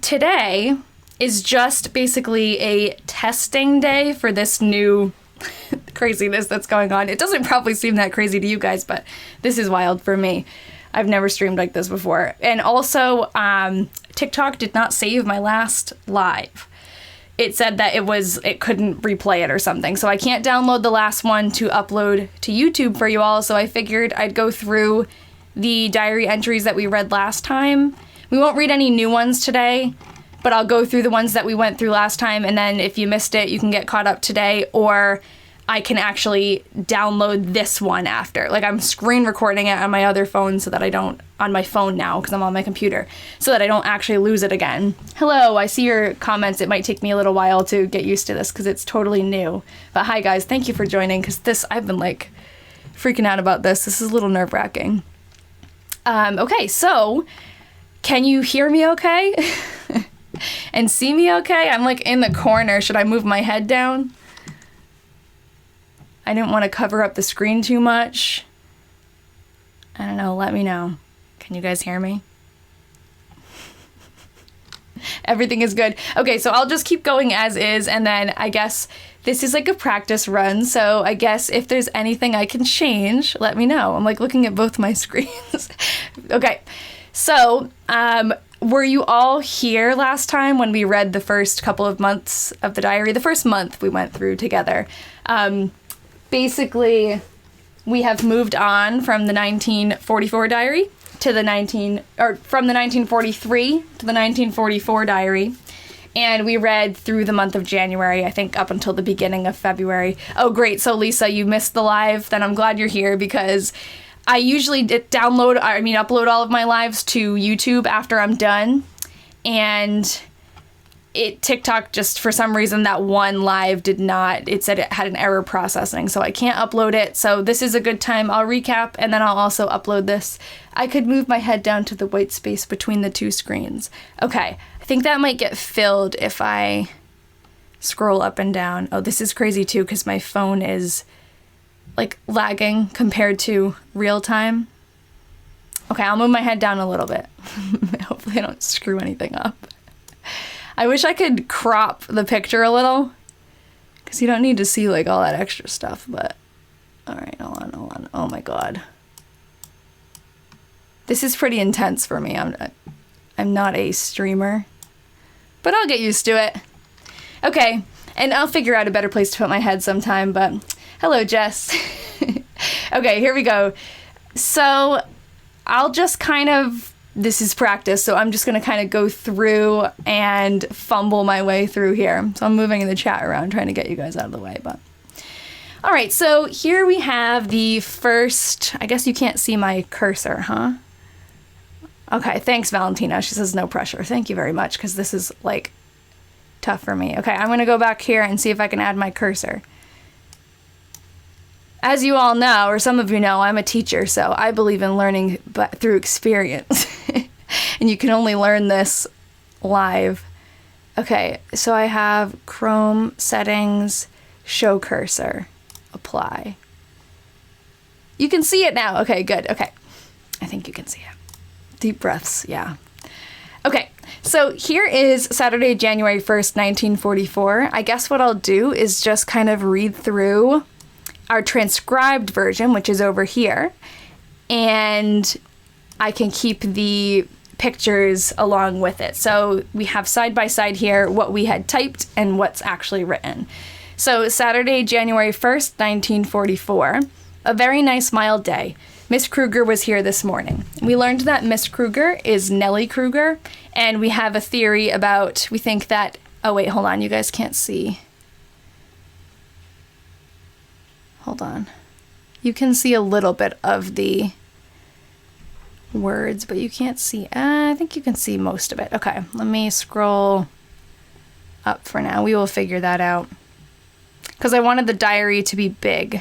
today is just basically a testing day for this new craziness that's going on. It doesn't probably seem that crazy to you guys, but this is wild for me. I've never streamed like this before. And also, TikTok did not save my last live. It said that it couldn't replay it or something. So I can't download the last one to upload to YouTube for you all. So I figured I'd go through the diary entries that we read last time. We won't read any new ones today, but I'll go through the ones that we went through last time. And then if you missed it, you can get caught up today, or I can actually download this one after. Like, I'm screen recording it on my other phone so that I don't, on my phone now because I'm on my computer, so that I don't actually lose it again. Hello, I see your comments. It might take me a little while to get used to this because it's totally new. But hi guys, thank you for joining, because I've been like freaking out about this. This is a little nerve-wracking. Okay, so can you hear me okay? And see me okay? I'm like in the corner. Should I move my head down? I didn't want to cover up the screen too much. I don't know, let me know. Can you guys hear me? Everything is good. Okay, so I'll just keep going as is, and then I guess this is like a practice run, so I guess if there's anything I can change, let me know. I'm like looking at both my screens. Okay, so were you all here last time when we read the first couple of months of the diary? The first month we went through together. Basically, we have moved on from the 1944 diary to from the 1943 to the 1944 diary. And we read through the month of January, I think up until the beginning of February. Oh, great. So Lisa, you missed the live. Then I'm glad you're here, because I usually upload all of my lives to YouTube after I'm done. And TikTok just, for some reason, that one live did not, it said it had an error processing, so I can't upload it. So this is a good time. I'll recap, and then I'll also upload this. I could move my head down to the white space between the two screens. Okay, I think that might get filled if I scroll up and down. Oh, this is crazy too, because my phone is like lagging compared to real time. Okay, I'll move my head down a little bit. Hopefully I don't screw anything up. I wish I could crop the picture a little, because you don't need to see like all that extra stuff, but all right, hold on. Oh my God. This is pretty intense for me. I'm not a streamer, but I'll get used to it. Okay, and I'll figure out a better place to put my head sometime, but hello, Jess. Okay, here we go. So I'll just this is practice, so I'm just going to kind of go through and fumble my way through here. So I'm moving the chat around, trying to get you guys out of the way. But all right, so here we have the first, I guess you can't see my cursor, huh? Okay, thanks, Valentina. She says no pressure. Thank you very much, because this is like tough for me. Okay, I'm going to go back here and see if I can add my cursor. As you all know, or some of you know, I'm a teacher, so I believe in learning through experience. And you can only learn this live. Okay, so I have Chrome settings, show cursor, apply. You can see it now. Okay, good. Okay, I think you can see it. Deep breaths, yeah. Okay, so here is Saturday, January 1st, 1944. I guess what I'll do is just kind of read through our transcribed version, which is over here, and I can keep the pictures along with it. So we have side by side here what we had typed and what's actually written. So Saturday, January 1st, 1944, a very nice mild day. Miss Kruger was here this morning. We learned that Miss Kruger is Nellie Kruger, and we have a theory about, we think that, oh wait, hold on, you guys can't see. Hold on. You can see a little bit of the words, but you can't see, I think you can see most of it. Okay, let me scroll up for now. We will figure that out. Because I wanted the diary to be big.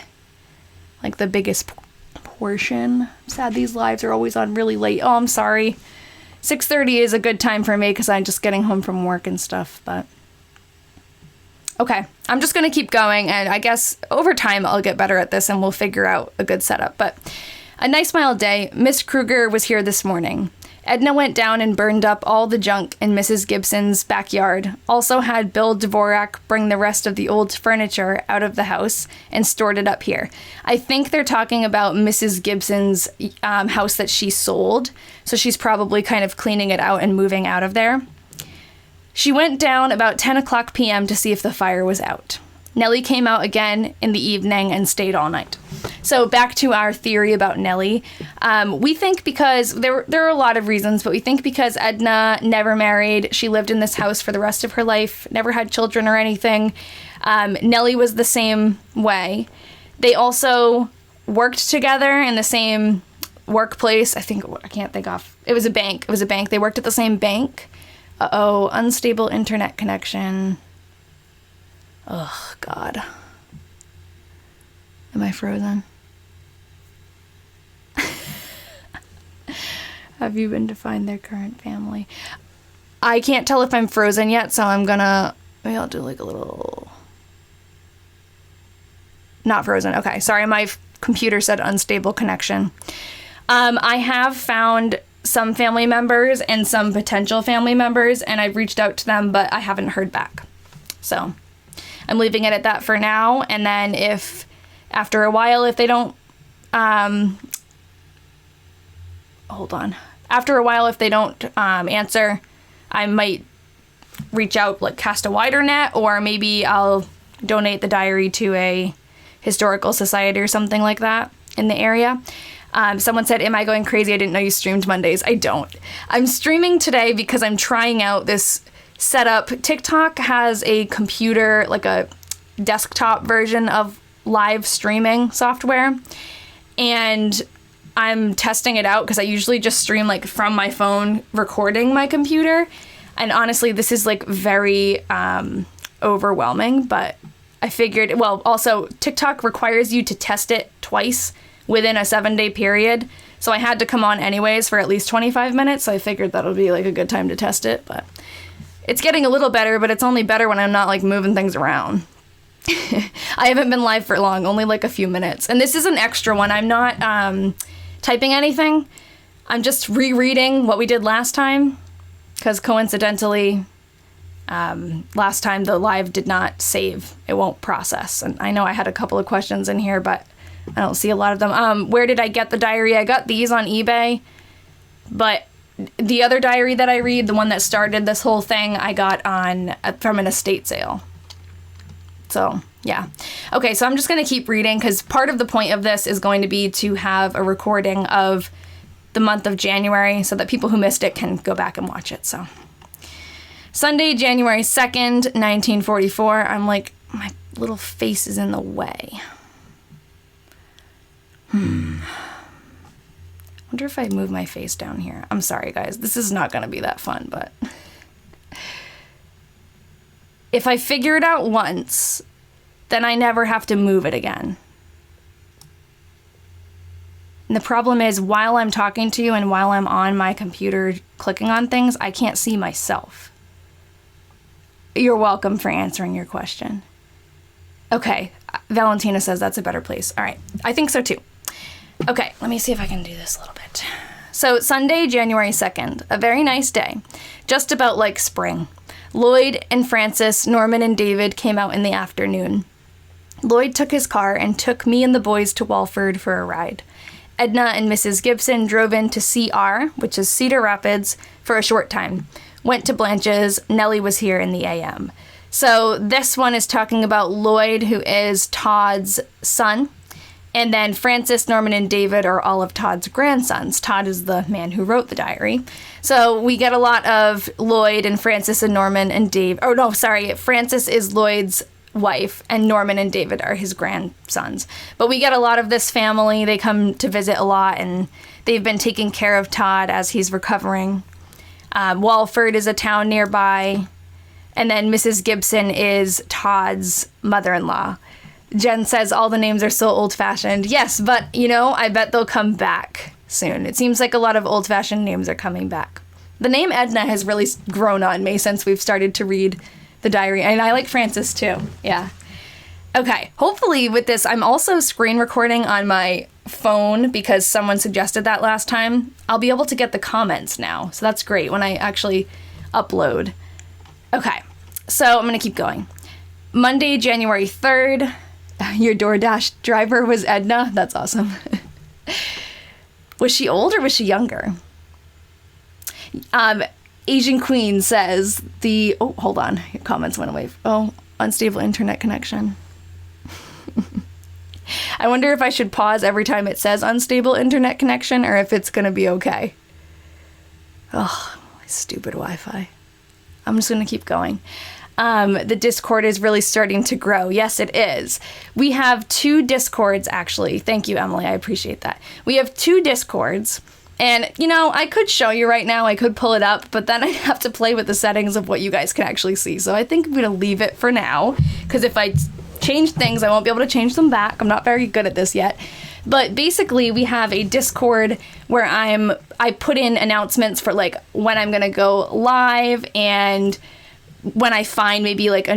Like the biggest portion. I'm sad these lives are always on really late. Oh, I'm sorry. 6:30 is a good time for me because I'm just getting home from work and stuff, but okay, I'm just going to keep going, and I guess over time I'll get better at this and we'll figure out a good setup. But a nice mild day. Miss Kruger was here this morning. Edna went down and burned up all the junk in Mrs. Gibson's backyard, also had Bill Dvorak bring the rest of the old furniture out of the house and stored it up here. I think they're talking about Mrs. Gibson's house that she sold, so she's probably kind of cleaning it out and moving out of there. She went down about 10 o'clock p.m. to see if the fire was out. Nellie came out again in the evening and stayed all night. So back to our theory about Nellie. We think because, there are a lot of reasons, but we think because Edna never married, she lived in this house for the rest of her life, never had children or anything. Nellie was the same way. They also worked together in the same workplace. I can't think off. It was a bank. They worked at the same bank. Uh-oh, unstable internet connection. Oh, God. Am I frozen? Have you been to find their current family? I can't tell if I'm frozen yet, so maybe I'll do like a little... Not frozen. Okay, sorry, my computer said unstable connection. I have found some family members and some potential family members, and I've reached out to them, but I haven't heard back. So... I'm leaving it at that for now, and then if after a while, if they don't, after a while, if they don't answer, I might reach out, like cast a wider net, or maybe I'll donate the diary to a historical society or something like that in the area. Someone said, am I going crazy? I didn't know you streamed Mondays. I don't. I'm streaming today because I'm trying out this setup. TikTok has a computer, like a desktop version of live streaming software, and I'm testing it out because I usually just stream like from my phone recording my computer, and honestly this is like very overwhelming, but I figured, well, also TikTok requires you to test it twice within a 7-day period, so I had to come on anyways for at least 25 minutes, so I figured that'll be like a good time to test it. But it's getting a little better, but it's only better when I'm not, like, moving things around. I haven't been live for long, only, like, a few minutes. And this is an extra one. I'm not typing anything. I'm just rereading what we did last time, because coincidentally, last time the live did not save. It won't process. And I know I had a couple of questions in here, but I don't see a lot of them. Where did I get the diary? I got these on eBay, but... The other diary that I read, the one that started this whole thing, I got from an estate sale. So, yeah. Okay, so I'm just going to keep reading because part of the point of this is going to be to have a recording of the month of January so that people who missed it can go back and watch it. So, Sunday, January 2nd, 1944. I'm like, my little face is in the way. I wonder if I move my face down here. I'm sorry, guys. This is not going to be that fun, but... If I figure it out once, then I never have to move it again. And the problem is, while I'm talking to you and while I'm on my computer clicking on things, I can't see myself. You're welcome for answering your question. Okay, Valentina says that's a better place. All right, I think so too. Okay, let me see if I can do this a little bit. So, Sunday, January 2nd, a very nice day. Just about like spring. Lloyd and Francis, Norman and David came out in the afternoon. Lloyd took his car and took me and the boys to Walford for a ride. Edna and Mrs. Gibson drove in to CR, which is Cedar Rapids, for a short time. Went to Blanche's. Nellie was here in the AM. So, this one is talking about Lloyd, who is Todd's son. And then Francis, Norman, and David are all of Todd's grandsons. Todd is the man who wrote the diary. So we get a lot of Lloyd and Francis and Norman and Dave. Oh, no, sorry. Francis is Lloyd's wife, and Norman and David are his grandsons. But we get a lot of this family. They come to visit a lot, and they've been taking care of Todd as he's recovering. Walford is a town nearby. And then Mrs. Gibson is Todd's mother-in-law. Jen says all the names are so old-fashioned. Yes, but, I bet they'll come back soon. It seems like a lot of old-fashioned names are coming back. The name Edna has really grown on me since we've started to read the diary. And I like Francis, too. Yeah. Okay, hopefully with this, I'm also screen recording on my phone because someone suggested that last time. I'll be able to get the comments now, so that's great when I actually upload. Okay, so I'm gonna keep going. Monday, January 3rd, your DoorDash driver was Edna. That's awesome. Was she old or was she younger? Asian Queen says oh, hold on, your comments went away. Oh, unstable internet connection. I wonder if I should pause every time it says unstable internet connection or if it's gonna be okay. Oh, my stupid Wi-Fi. I'm just gonna keep going. The Discord is really starting to grow. Yes, it is. We have 2 Discords, actually. Thank you, Emily. I appreciate that. We have 2 Discords. And, you know, I could show you right now. I could pull it up, but then I'd have to play with the settings of what you guys can actually see. So I think I'm going to leave it for now, because if I change things, I won't be able to change them back. I'm not very good at this yet. But basically, we have a Discord where I put in announcements for, like, when I'm going to go live and when I find maybe, like,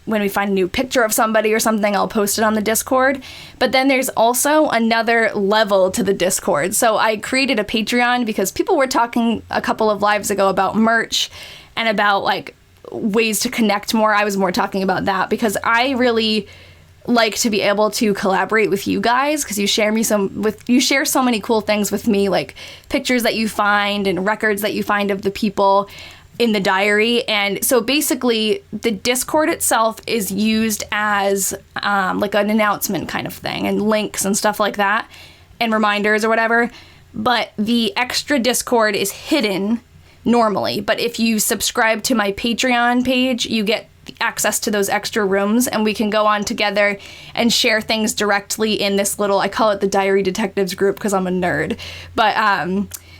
when we find a new picture of somebody or something, I'll post it on the Discord. But then there's also another level to the Discord. So I created a Patreon because people were talking a couple of lives ago about merch and about like ways to connect more. I was more talking about that because I really like to be able to collaborate with you guys because you share so many cool things with me, like pictures that you find and records that you find of the people in the diary. And so basically the Discord itself is used as like an announcement kind of thing and links and stuff like that and reminders or whatever. But the extra Discord is hidden normally. But if you subscribe to my Patreon page, you get access to those extra rooms and we can go on together and share things directly in this little, I call it the Diary Detectives group because I'm a nerd. But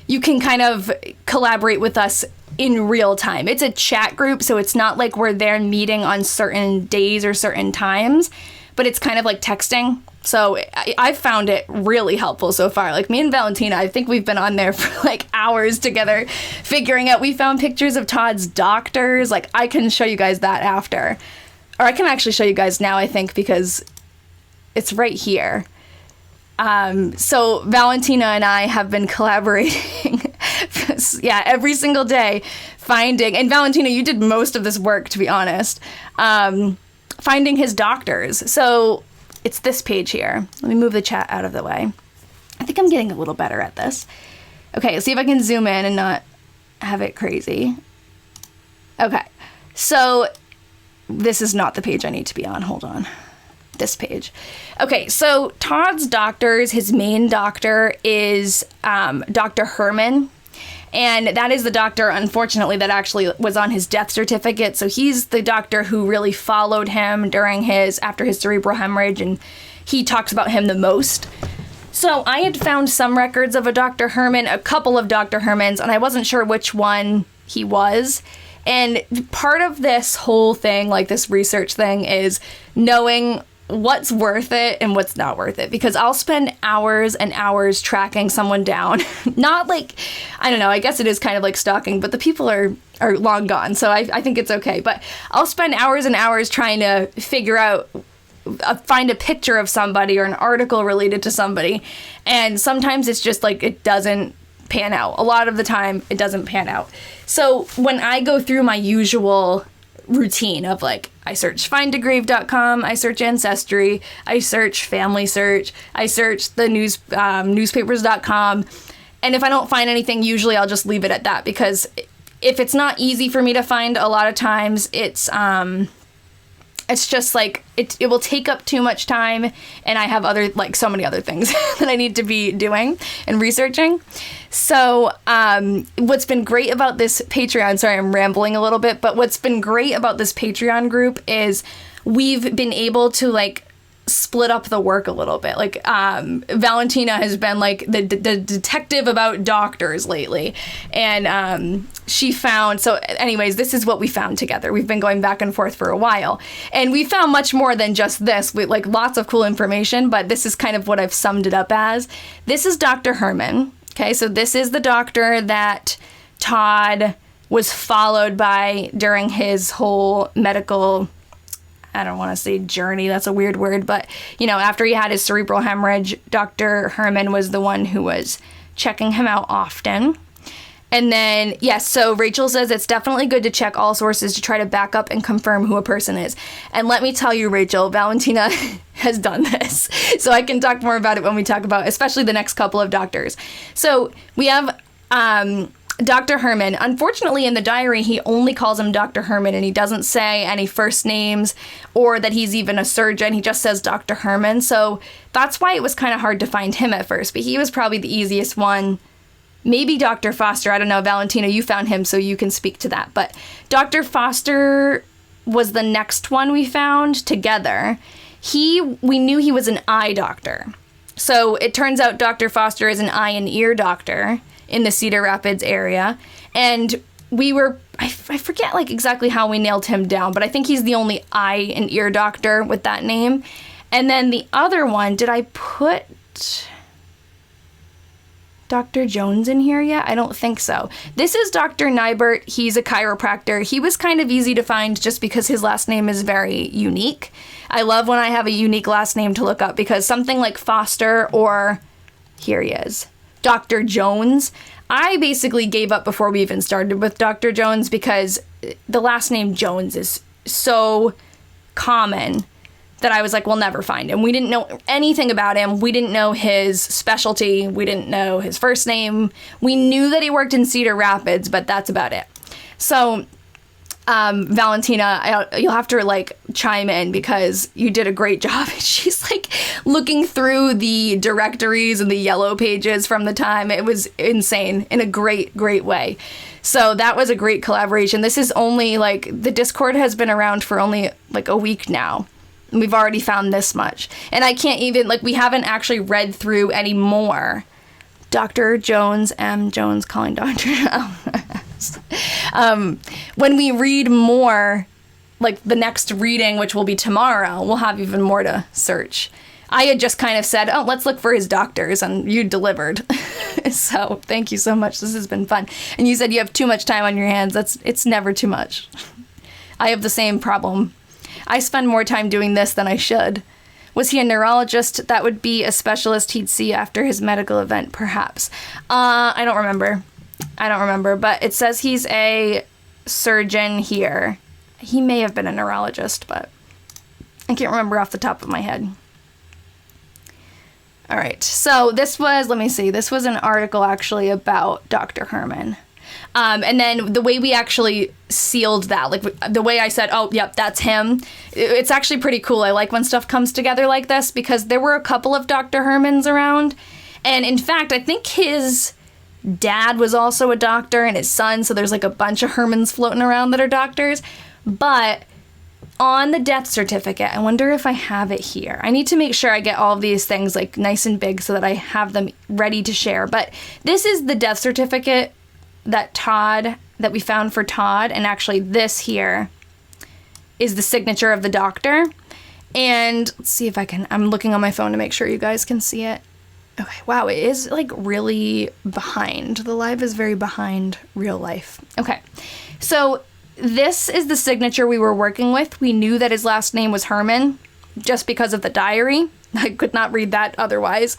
you can kind of collaborate with us in real time. It's a chat group, so it's not like we're there meeting on certain days or certain times, but it's kind of like texting. So I've found it really helpful so far. Like me and Valentina, I think we've been on there for like hours together figuring out. We found pictures of Todd's doctors. Like I can show you guys that after. Or I can actually show you guys now, I think, because it's right here. So Valentina and I have been collaborating every single day finding, and Valentina, you did most of this work, to be honest, finding his doctors. So it's this page here. Let me move the chat out of the way. I think I'm getting a little better at this. Okay, see if I can zoom in and not have it crazy. Okay, so this is not the page I need to be on. Hold on. This page. Okay, so Todd's doctors, his main doctor is Dr. Herman. And that is the doctor, unfortunately, that actually was on his death certificate. So he's the doctor who really followed him after his cerebral hemorrhage, and he talks about him the most. So I had found some records of a Dr. Herman, a couple of Dr. Hermans, and I wasn't sure which one he was. And part of this whole thing, like this research thing, is knowing what's worth it and what's not worth it, because I'll spend hours and hours tracking someone down. Not like, I don't know, I guess it is kind of like stalking, but the people are long gone, so I think it's okay. But I'll spend hours and hours trying to figure out, find a picture of somebody or an article related to somebody, and sometimes it's just like it doesn't pan out. A lot of the time it doesn't pan out. So when I go through my usual routine of like, I search findagrave.com, I search Ancestry, I search Family Search, I search the newspapers.com, and if I don't find anything, usually I'll just leave it at that, because if it's not easy for me to find, a lot of times it's just like it will take up too much time, and I have so many other things that I need to be doing and researching. So what's been great about this Patreon, sorry, I'm rambling a little bit, but what's been great about this Patreon group is we've been able to like split up the work a little bit. Like Valentina has been like the detective about doctors lately, and she found, so anyways, this is what we found together. We've been going back and forth for a while, and we found much more than just this, with like lots of cool information, but this is kind of what I've summed it up as. This is Dr. Herman. Okay, so this is the doctor that Todd was followed by during his whole medical I don't want to say journey, that's a weird word, but, you know, after he had his cerebral hemorrhage, Dr. Herman was the one who was checking him out often. And then, yes, so Rachel says it's definitely good to check all sources to try to back up and confirm who a person is. And let me tell you, Rachel, Valentina has done this. So I can talk more about it when we talk about, especially the next couple of doctors. So we have Dr. Herman. Unfortunately, in the diary, he only calls him Dr. Herman, and he doesn't say any first names or that he's even a surgeon. He just says Dr. Herman. So that's why it was kind of hard to find him at first, but he was probably the easiest one. Maybe Dr. Foster, I don't know, Valentina, you found him, so you can speak to that. But Dr. Foster was the next one we found together. We knew he was an eye doctor. So it turns out Dr. Foster is an eye and ear doctor in the Cedar Rapids area. And I forget like exactly how we nailed him down, but I think he's the only eye and ear doctor with that name. And then the other one, did I put Dr. Jones in here yet? I don't think so. This is Dr. Nybert. He's a chiropractor. He was kind of easy to find just because his last name is very unique. I love when I have a unique last name to look up, because something like Foster or, here he is, Dr. Jones, I basically gave up before we even started with Dr. Jones because the last name Jones is so common that I was like, we'll never find him. We didn't know anything about him. We didn't know his specialty. We didn't know his first name. We knew that he worked in Cedar Rapids, but that's about it. So, Valentina, you'll have to like chime in because you did a great job. She's like looking through the directories and the yellow pages from the time. It was insane in a great, great way. So that was a great collaboration. This is only like, the Discord has been around for only like a week now. We've already found this much. And I can't even, like, we haven't actually read through any more. Dr. Jones, M. Jones calling Dr. When we read more, like the next reading, which will be tomorrow, we'll have even more to search. I had just kind of said, oh, let's look for his doctors, and you delivered. So thank you so much. This has been fun. And you said you have too much time on your hands. It's never too much. I have the same problem. I spend more time doing this than I should. Was he a neurologist? That would be a specialist he'd see after his medical event, perhaps. I don't remember, but it says he's a surgeon here. He may have been a neurologist, but I can't remember off the top of my head. All right, so this was an article actually about Dr. Herman. And then the way we actually sealed that, like the way I said, oh, yep, that's him. It's actually pretty cool. I like when stuff comes together like this because there were a couple of Dr. Hermans around. And in fact, I think his dad was also a doctor and his son. So there's like a bunch of Hermans floating around that are doctors. But on the death certificate, I wonder if I have it here. I need to make sure I get all of these things like nice and big so that I have them ready to share. But this is the death certificate that we found for Todd, and actually this here is the signature of the doctor. And let's see if I'm looking on my phone to make sure you guys can see it. Okay, wow, it is like really behind. The live is very behind real life. Okay, so this is the signature we were working with. We knew that his last name was Herman just because of the diary. I could not read that otherwise.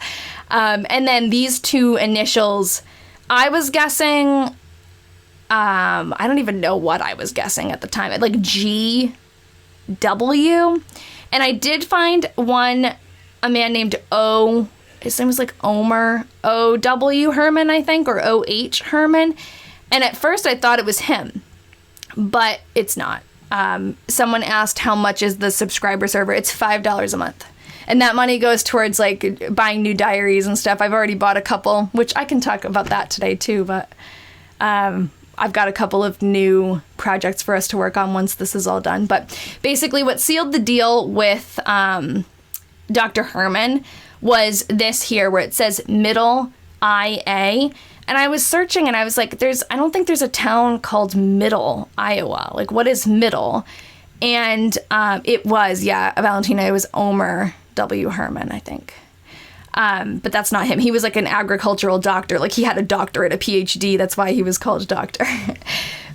And then these two initials, I was guessing, I don't even know what I was guessing at the time, like GW. And I did find a man named O, his name was like Omer, O.W. Herman, I think, or O.H. Herman. And at first I thought it was him, but it's not. Someone asked how much is the subscriber server. It's $5 a month. And that money goes towards, like, buying new diaries and stuff. I've already bought a couple, which I can talk about that today, too. But I've got a couple of new projects for us to work on once this is all done. But basically what sealed the deal with Dr. Herman was this here, where it says Middle IA. And I was searching, and I was like, I don't think there's a town called Middle, Iowa. Like, what is Middle? And it was, Valentina, it was Omer W. Herman, I think. But that's not him. He was like an agricultural doctor. Like, he had a doctorate, a PhD. That's why he was called doctor.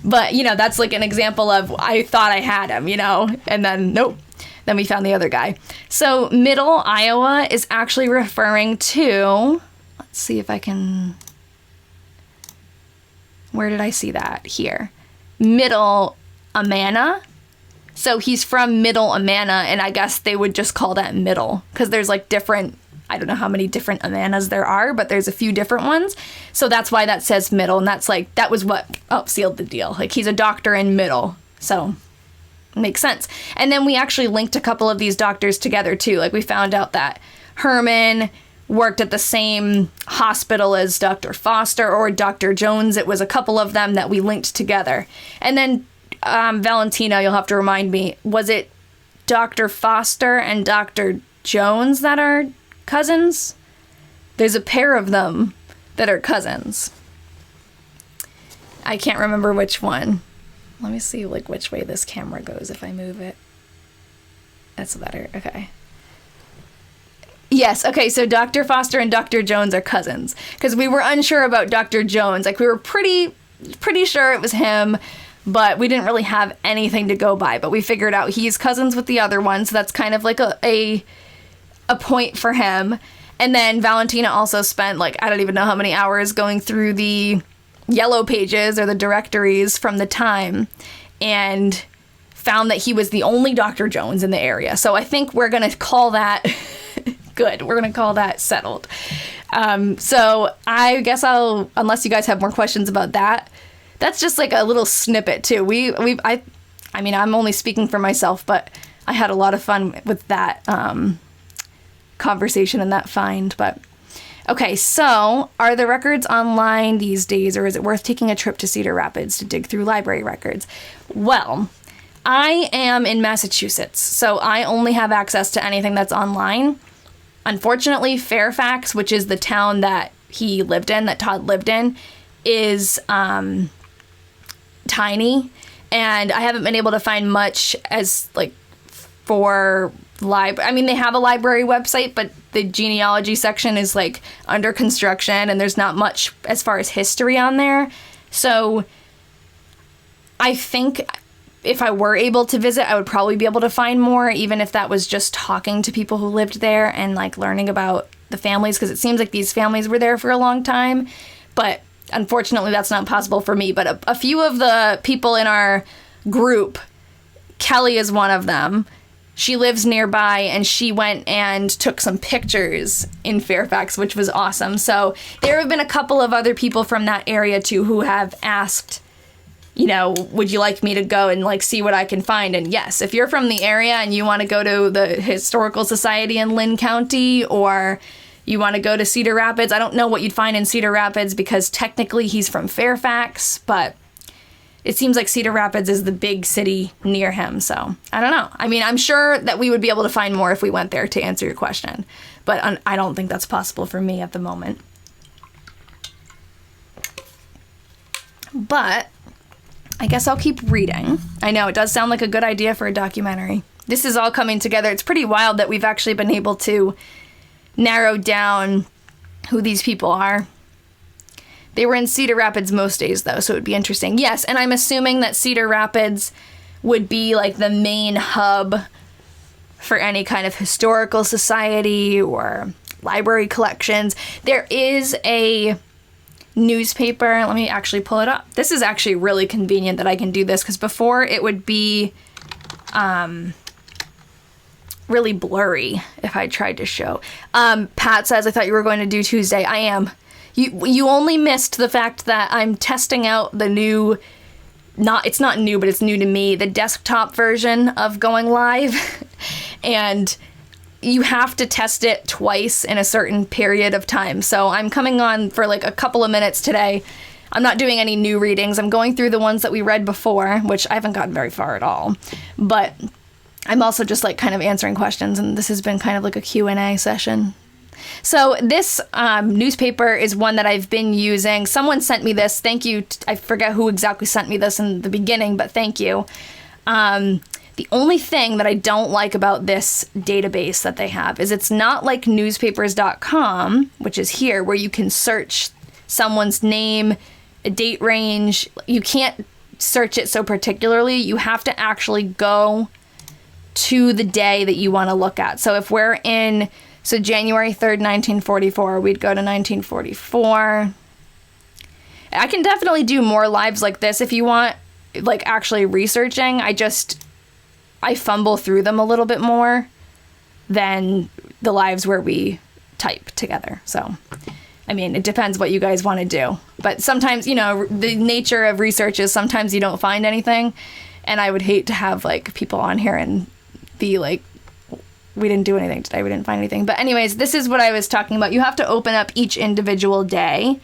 But, that's like an example of, I thought I had him, and then nope. Then we found the other guy. So Middle, Iowa is actually referring to, let's see if I can, where did I see that? Here. Middle Amana. So he's from Middle Amana, and I guess they would just call that Middle, because there's like different, I don't know how many different Amanas there are, but there's a few different ones. So that's why that says Middle, and that's like, that was what sealed the deal. Like, he's a doctor in Middle. So makes sense. And then we actually linked a couple of these doctors together too. Like, we found out that Herman worked at the same hospital as Dr. Foster or Dr. Jones. It was a couple of them that we linked together. And then Valentina, you'll have to remind me, was it Dr. Foster and Dr. Jones that are cousins? There's a pair of them that are cousins. I can't remember which one. Let me see like which way this camera goes if I move it. That's better. Okay. Yes, okay, so Dr. Foster and Dr. Jones are cousins. Because we were unsure about Dr. Jones. Like, we were pretty sure it was him, but we didn't really have anything to go by. But we figured out he's cousins with the other one, so that's kind of like a point for him. And then Valentina also spent, like, I don't even know how many hours going through the yellow pages or the directories from the time and found that he was the only Dr. Jones in the area. So I think we're going to call that good. We're going to call that settled. So I guess unless you guys have more questions about that, that's just like a little snippet too. I mean, I'm only speaking for myself, but I had a lot of fun with that conversation and that find. But okay, so are the records online these days, or is it worth taking a trip to Cedar Rapids to dig through library records? Well, I am in Massachusetts, so I only have access to anything that's online. Unfortunately, Fairfax, which is the town that he lived in, that Todd lived in, is tiny, and I haven't been able to find much as like for I mean, they have a library website, but the genealogy section is like under construction, and there's not much as far as history on there. So I think if I were able to visit, I would probably be able to find more, even if that was just talking to people who lived there and like learning about the families, because it seems like these families were there for a long time. But unfortunately, that's not possible for me. But a few of the people in our group, Kelly is one of them. She lives nearby, and she went and took some pictures in Fairfax, which was awesome. So there have been a couple of other people from that area too who have asked, you know, would you like me to go and like see what I can find? And yes, if you're from the area and you want to go to the Historical Society in Lynn County, or you want to go to Cedar Rapids, I don't know what you'd find in Cedar Rapids because technically he's from Fairfax, but it seems like Cedar Rapids is the big city near him, so I don't know. I mean, I'm sure that we would be able to find more if we went there, to answer your question, but I don't think that's possible for me at the moment. But I guess I'll keep reading. I know, it does sound like a good idea for a documentary. This is all coming together. It's pretty wild that we've actually been able to narrow down who these people are. They were in Cedar Rapids most days, though, so it would be interesting. Yes, and I'm assuming that Cedar Rapids would be like the main hub for any kind of historical society or library collections. There is a newspaper. Let me actually pull it up. This is actually really convenient that I can do this, because before it would be really blurry if I tried to show. Pat says, I thought you were going to do Tuesday. I am. You only missed the fact that I'm testing out the new, it's not new, but it's new to me, the desktop version of going live. And you have to test it twice in a certain period of time. So I'm coming on for like a couple of minutes today. I'm not doing any new readings. I'm going through the ones that we read before, which I haven't gotten very far at all. But I'm also just like kind of answering questions, and this has been kind of like a Q&A session. So this newspaper is one that I've been using. Someone sent me this. Thank you. I forget who exactly sent me this in the beginning, but thank you. The only thing that I don't like about this database that they have is it's not like newspapers.com, which is here, where you can search someone's name, a date range. You can't search it so particularly. You have to actually go to the day that you want to look at. So if we're in, so January 3rd, 1944, we'd go to 1944. I can definitely do more lives like this if you want, like actually researching. I fumble through them a little bit more than the lives where we type together. So, I mean, it depends what you guys want to do. But sometimes, you know, the nature of research is sometimes you don't find anything. And I would hate to have, like, people on here and be like, we didn't do anything today. We didn't find anything. But anyways, this is what I was talking about. You have to open up each individual day.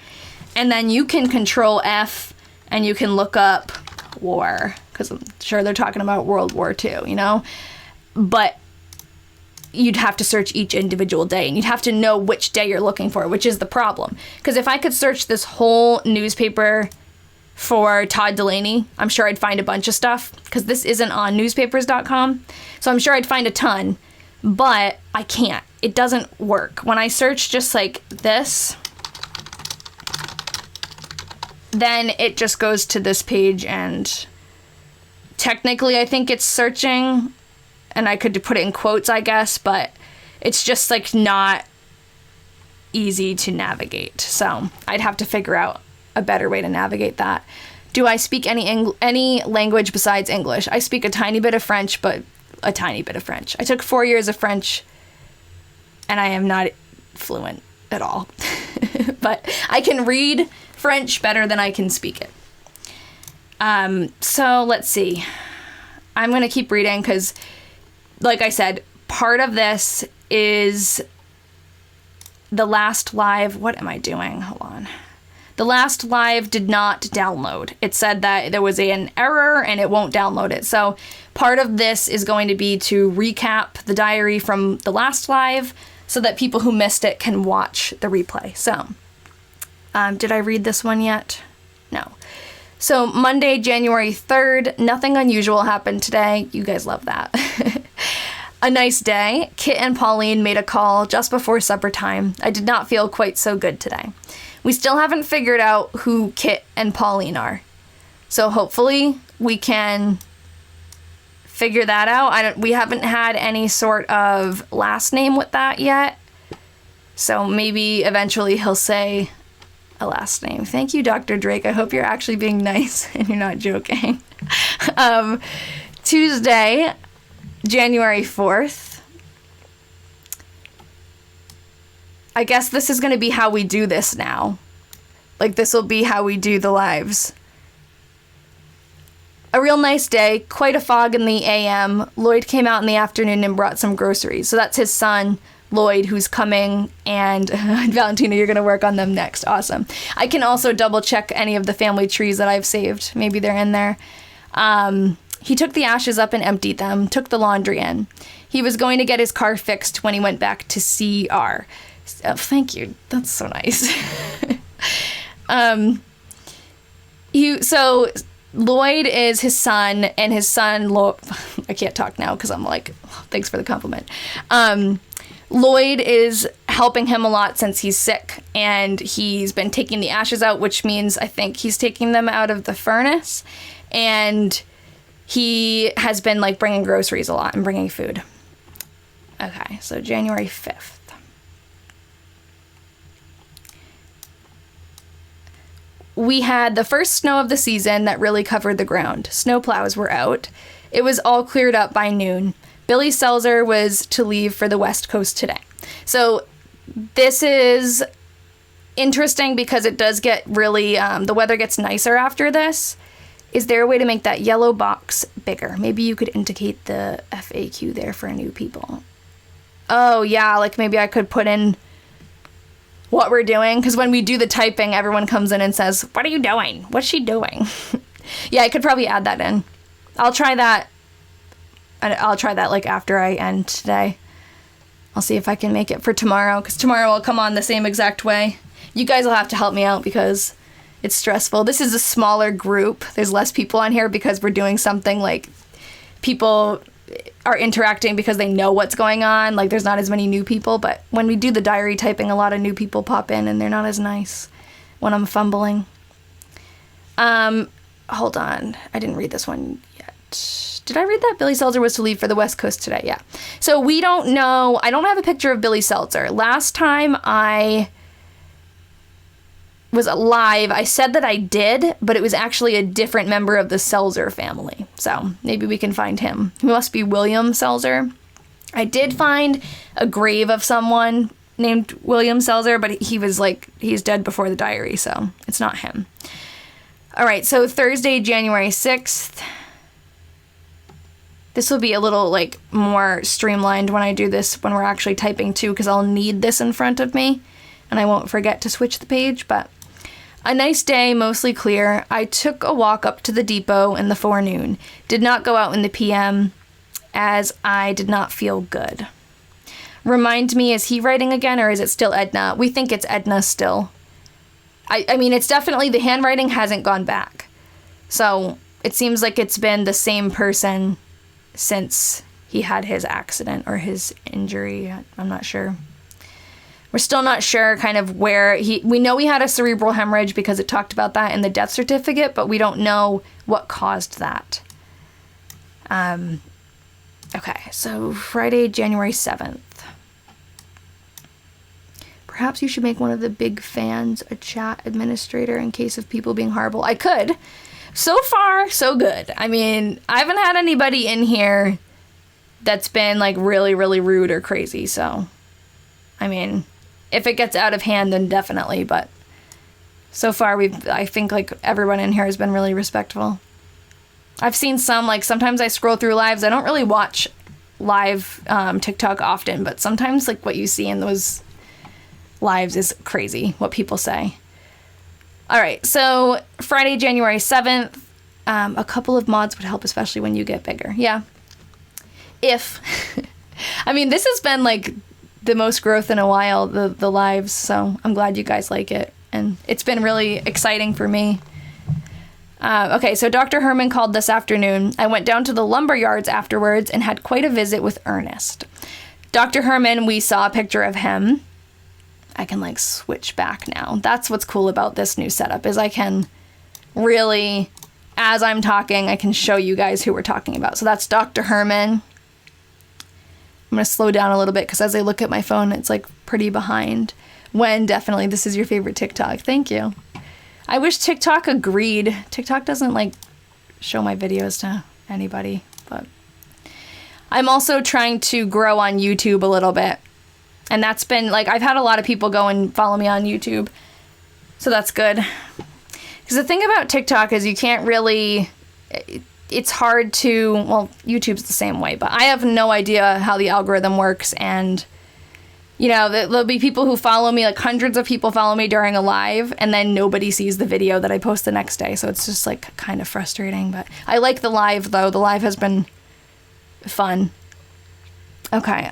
And then you can Control F and you can look up war. Because I'm sure they're talking about World War II, you know? But you'd have to search each individual day, and you'd have to know which day you're looking for, which is the problem. Because if I could search this whole newspaper for Todd Delaney, I'm sure I'd find a bunch of stuff, because this isn't on newspapers.com. So I'm sure I'd find a ton, but I can't. It doesn't work. When I search just like this, then it just goes to this page, and technically I think it's searching, and I could put it in quotes, I guess, but it's just like not easy to navigate. So I'd have to figure out a better way to navigate that. Do I speak any language besides English? I speak a tiny bit of French, but a tiny bit of French. I took 4 years of French, and I am not fluent at all. But I can read French better than I can speak it. So let's see. I'm going to keep reading because, like I said, part of this is the last live. What am I doing? Hold on. The last live did not download. It said that there was an error and it won't download it. So part of this is going to be to recap the diary from the last live so that people who missed it can watch the replay. So, did I read this one yet? No. So Monday, January 3rd, nothing unusual happened today. You guys love that. A nice day. Kit and Pauline made a call just before supper time. I did not feel quite so good today. We still haven't figured out who Kit and Pauline are. So hopefully we can figure that out. We haven't had any sort of last name with that yet. So maybe eventually he'll say a last name. Thank you, Dr. Drake. I hope you're actually being nice and you're not joking. Tuesday, January 4th. I guess this is going to be how we do this now. Like, this will be how we do the lives. A real nice day, quite a fog in the AM. Lloyd came out in the afternoon and brought some groceries. So that's his son, Lloyd, who's coming, and Valentina, you're going to work on them next. Awesome. I can also double check any of the family trees that I've saved. Maybe they're in there. He took the ashes up and emptied them, took the laundry in. He was going to get his car fixed when he went back to CR. Oh, thank you. That's so nice. So Lloyd is his son, and his son, I can't talk now because I'm like, oh, thanks for the compliment. Lloyd is helping him a lot since he's sick, and he's been taking the ashes out, which means I think he's taking them out of the furnace, and he has been like bringing groceries a lot and bringing food. Okay, so January 5th. We had the first snow of the season that really covered the ground. Snowplows were out. It was all cleared up by noon. Billy Selzer was to leave for the West Coast today. So this is interesting because it does get really, the weather gets nicer after this. Is there a way to make that yellow box bigger? Maybe you could indicate the FAQ there for new people. Oh yeah, like maybe I could put in what we're doing, because when we do the typing, everyone comes in and says, what are you doing? What's she doing? Yeah, I could probably add that in. I'll try that like after I end today. I'll see if I can make it for tomorrow, because tomorrow will come on the same exact way. You guys will have to help me out because it's stressful. This is a smaller group. There's less people on here because we're doing something like people are interacting because they know what's going on. Like, there's not as many new people, but when we do the diary typing, a lot of new people pop in and they're not as nice when I'm fumbling. Hold on. I didn't read this one yet. Did I read that? Billy Seltzer was to leave for the West Coast today. Yeah. So we don't know. I don't have a picture of Billy Seltzer. Last time I was alive, I said that I did, but it was actually a different member of the Seltzer family. So maybe we can find him. He must be William Seltzer. I did find a grave of someone named William Seltzer, but he's dead before the diary, so it's not him. All right, so Thursday, January 6th. This will be a little, more streamlined when I do this, when we're actually typing too, because I'll need this in front of me, and I won't forget to switch the page, but a nice day, mostly clear. I took a walk up to the depot in the forenoon. Did not go out in the PM, as I did not feel good. Remind me, is he writing again, or is it still Edna? We think it's Edna still. I mean, it's definitely, the handwriting hasn't gone back. So it seems like it's been the same person since he had his accident or his injury. I'm not sure. We're still not sure kind of where we know he had a cerebral hemorrhage because it talked about that in the death certificate, but we don't know what caused that. Okay, so Friday, January 7th. Perhaps you should make one of the big fans a chat administrator in case of people being horrible. I could. So far, so good. I mean, I haven't had anybody in here that's been really, really rude or crazy. So, I mean, if it gets out of hand, then definitely. But so far, I think everyone in here has been really respectful. I've seen some, sometimes I scroll through lives. I don't really watch live TikTok often, but sometimes what you see in those lives is crazy, what people say. All right, so Friday, January 7th, a couple of mods would help, especially when you get bigger. Yeah. If. I mean, this has been the most growth in a while, the lives, so I'm glad you guys like it. And it's been really exciting for me. Okay, so Dr. Herman called this afternoon. I went down to the lumber yards afterwards and had quite a visit with Ernest. Dr. Herman, we saw a picture of him. I can switch back now. That's what's cool about this new setup, is I can really, as I'm talking, I can show you guys who we're talking about. So that's Dr. Herman. I'm going to slow down a little bit because as I look at my phone, it's pretty behind. When definitely this is your favorite TikTok. Thank you. I wish TikTok agreed. TikTok doesn't show my videos to anybody, but I'm also trying to grow on YouTube a little bit. And that's been, I've had a lot of people go and follow me on YouTube. So that's good. Because the thing about TikTok is you can't really, it's hard to, well, YouTube's the same way, but I have no idea how the algorithm works. And, there'll be people who follow me, hundreds of people follow me during a live, and then nobody sees the video that I post the next day. So it's just, kind of frustrating. But I like the live, though. The live has been fun. Okay,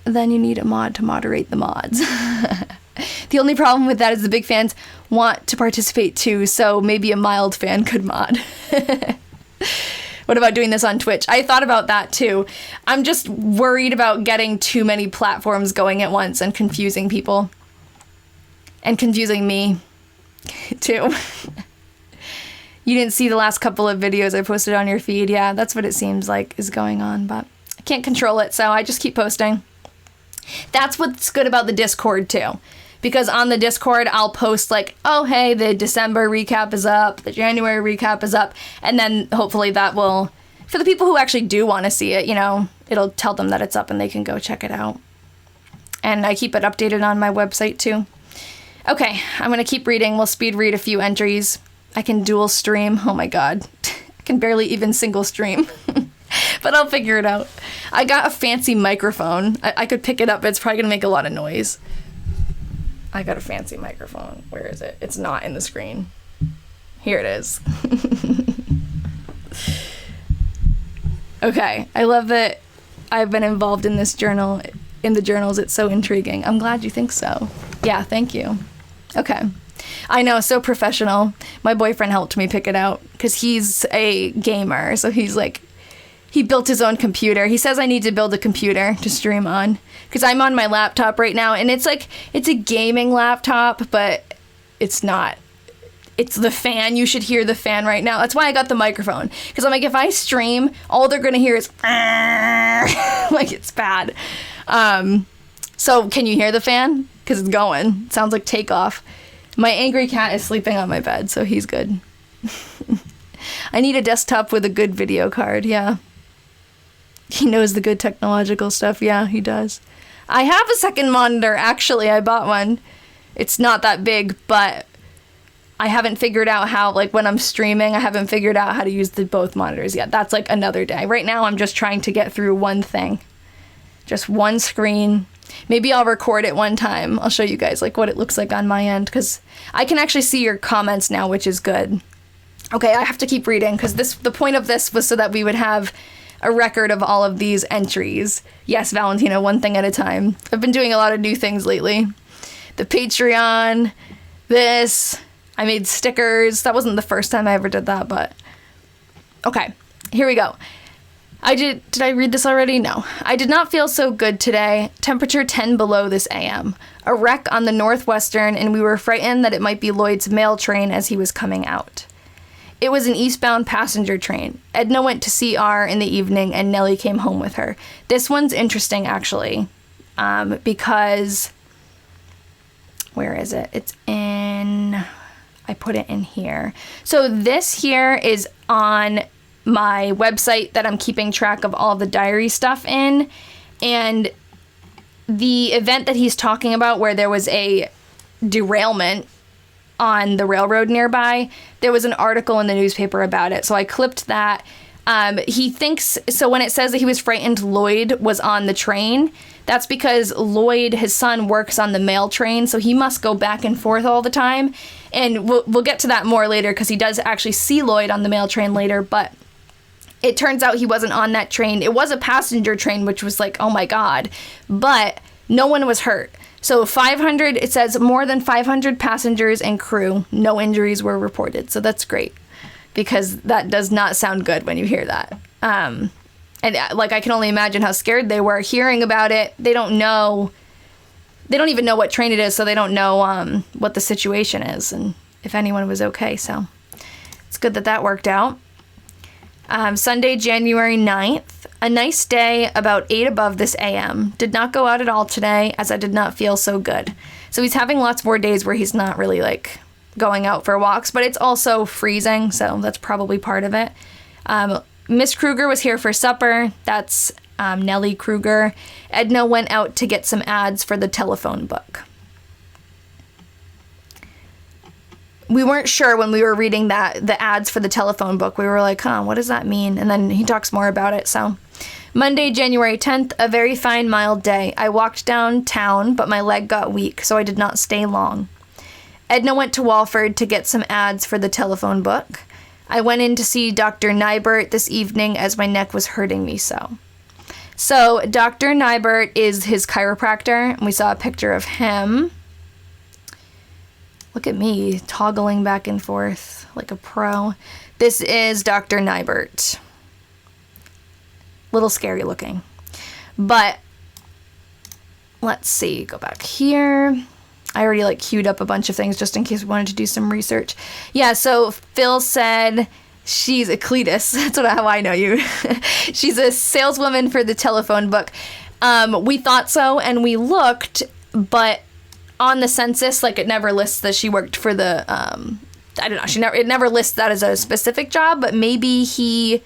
then you need a mod to moderate the mods. The only problem with that is the big fans want to participate too, so maybe a mild fan could mod. What about doing this on Twitch? I thought about that too. I'm just worried about getting too many platforms going at once and confusing people. And confusing me too. You didn't see the last couple of videos I posted on your feed. Yeah, that's what it seems like is going on, but I can't control it, so I just keep posting. That's what's good about the Discord too, because on the Discord I'll post oh hey, the December recap is up, the January recap is up, and then hopefully that will, for the people who actually do want to see it, it'll tell them that it's up and they can go check it out. And I keep it updated on my website too. Okay, I'm gonna keep reading. We'll speed read a few entries. I can dual stream. Oh my god, I can barely even single stream. But I'll figure it out. I got a fancy microphone. I could pick it up, but it's probably going to make a lot of noise. I got a fancy microphone. Where is it? It's not in the screen. Here it is. Okay. I love that I've been involved in this journal, in the journals. It's so intriguing. I'm glad you think so. Yeah, thank you. Okay. I know, so professional. My boyfriend helped me pick it out because he's a gamer. So he's he built his own computer. He says I need to build a computer to stream on because I'm on my laptop right now, and it's a gaming laptop, but it's not It's the fan. You should hear the fan right now. That's why I got the microphone. Because I'm like, if I stream, all they're going to hear is like, it's bad. So can you hear the fan? Because it's going. It sounds like takeoff. My angry cat is sleeping on my bed, so he's good. I need a desktop with a good video card, yeah. He knows the good technological stuff. Yeah, he does. I have a second monitor, actually. I bought one. It's not that big, but I haven't figured out how, like, when I'm streaming, I haven't figured out how to use both monitors yet. That's, like, another day. Right now, I'm just trying to get through one thing. Just one screen. Maybe I'll record it one time. I'll show you guys, like, what it looks like on my end, because I can actually see your comments now, which is good. Okay, I have to keep reading, because the point of this was so that we would have a record of all of these entries. Yes, Valentina, one thing at a time. I've been doing a lot of new things lately. The Patreon, this, I made stickers. That wasn't the first time I ever did that, but okay, here we go. Did I read this already? No. I did not feel so good today. Temperature 10 below this AM. A wreck on the Northwestern, and we were frightened that it might be Lloyd's mail train as he was coming out. It was an eastbound passenger train. Edna went to see R in the evening, and Nellie came home with her. This one's interesting, actually, because... Where is it? It's in... I put it in here. So this here is on my website that I'm keeping track of all the diary stuff in. And the event that he's talking about where there was a derailment on the railroad nearby, there was an article in the newspaper about it. So I clipped that. He thinks, so when it says that he was frightened Lloyd was on the train, that's because Lloyd, his son, works on the mail train, so he must go back and forth all the time. And we'll get to that more later, because he does actually see Lloyd on the mail train later, but it turns out he wasn't on that train. It was a passenger train, which was like, oh my God, but no one was hurt. So 500, it says more than 500 passengers and crew, no injuries were reported. So that's great, because that does not sound good when you hear that. And like, I can only imagine how scared they were hearing about it. They don't even know what train it is, so they don't know what the situation is and if anyone was okay. So it's good that worked out. Sunday, January 9th, a nice day, about 8 above this AM. Did not go out at all today as I did not feel so good. So he's having lots more days where he's not really like going out for walks, but it's also freezing, so that's probably part of it. Miss Kruger was here for supper. That's Nellie Kruger. Edna went out to get some ads for the telephone book. We weren't sure when we were reading the ads for the telephone book. We were like, what does that mean? And then he talks more about it. So Monday, January 10th, a very fine, mild day. I walked downtown, but my leg got weak, so I did not stay long. Edna went to Walford to get some ads for the telephone book. I went in to see Dr. Nybert this evening as my neck was hurting me so. So Dr. Nybert is his chiropractor, and we saw a picture of him. Look at me toggling back and forth like a pro. This is Dr. Nybert. Little scary looking. But let's see, go back here. I already queued up a bunch of things just in case we wanted to do some research. Yeah, so Phil said she's a Cletus. That's how I know you. She's a saleswoman for the telephone book. We thought so, and we looked, but on the census, it never lists that she worked for the, I don't know, it never lists that as a specific job, but maybe she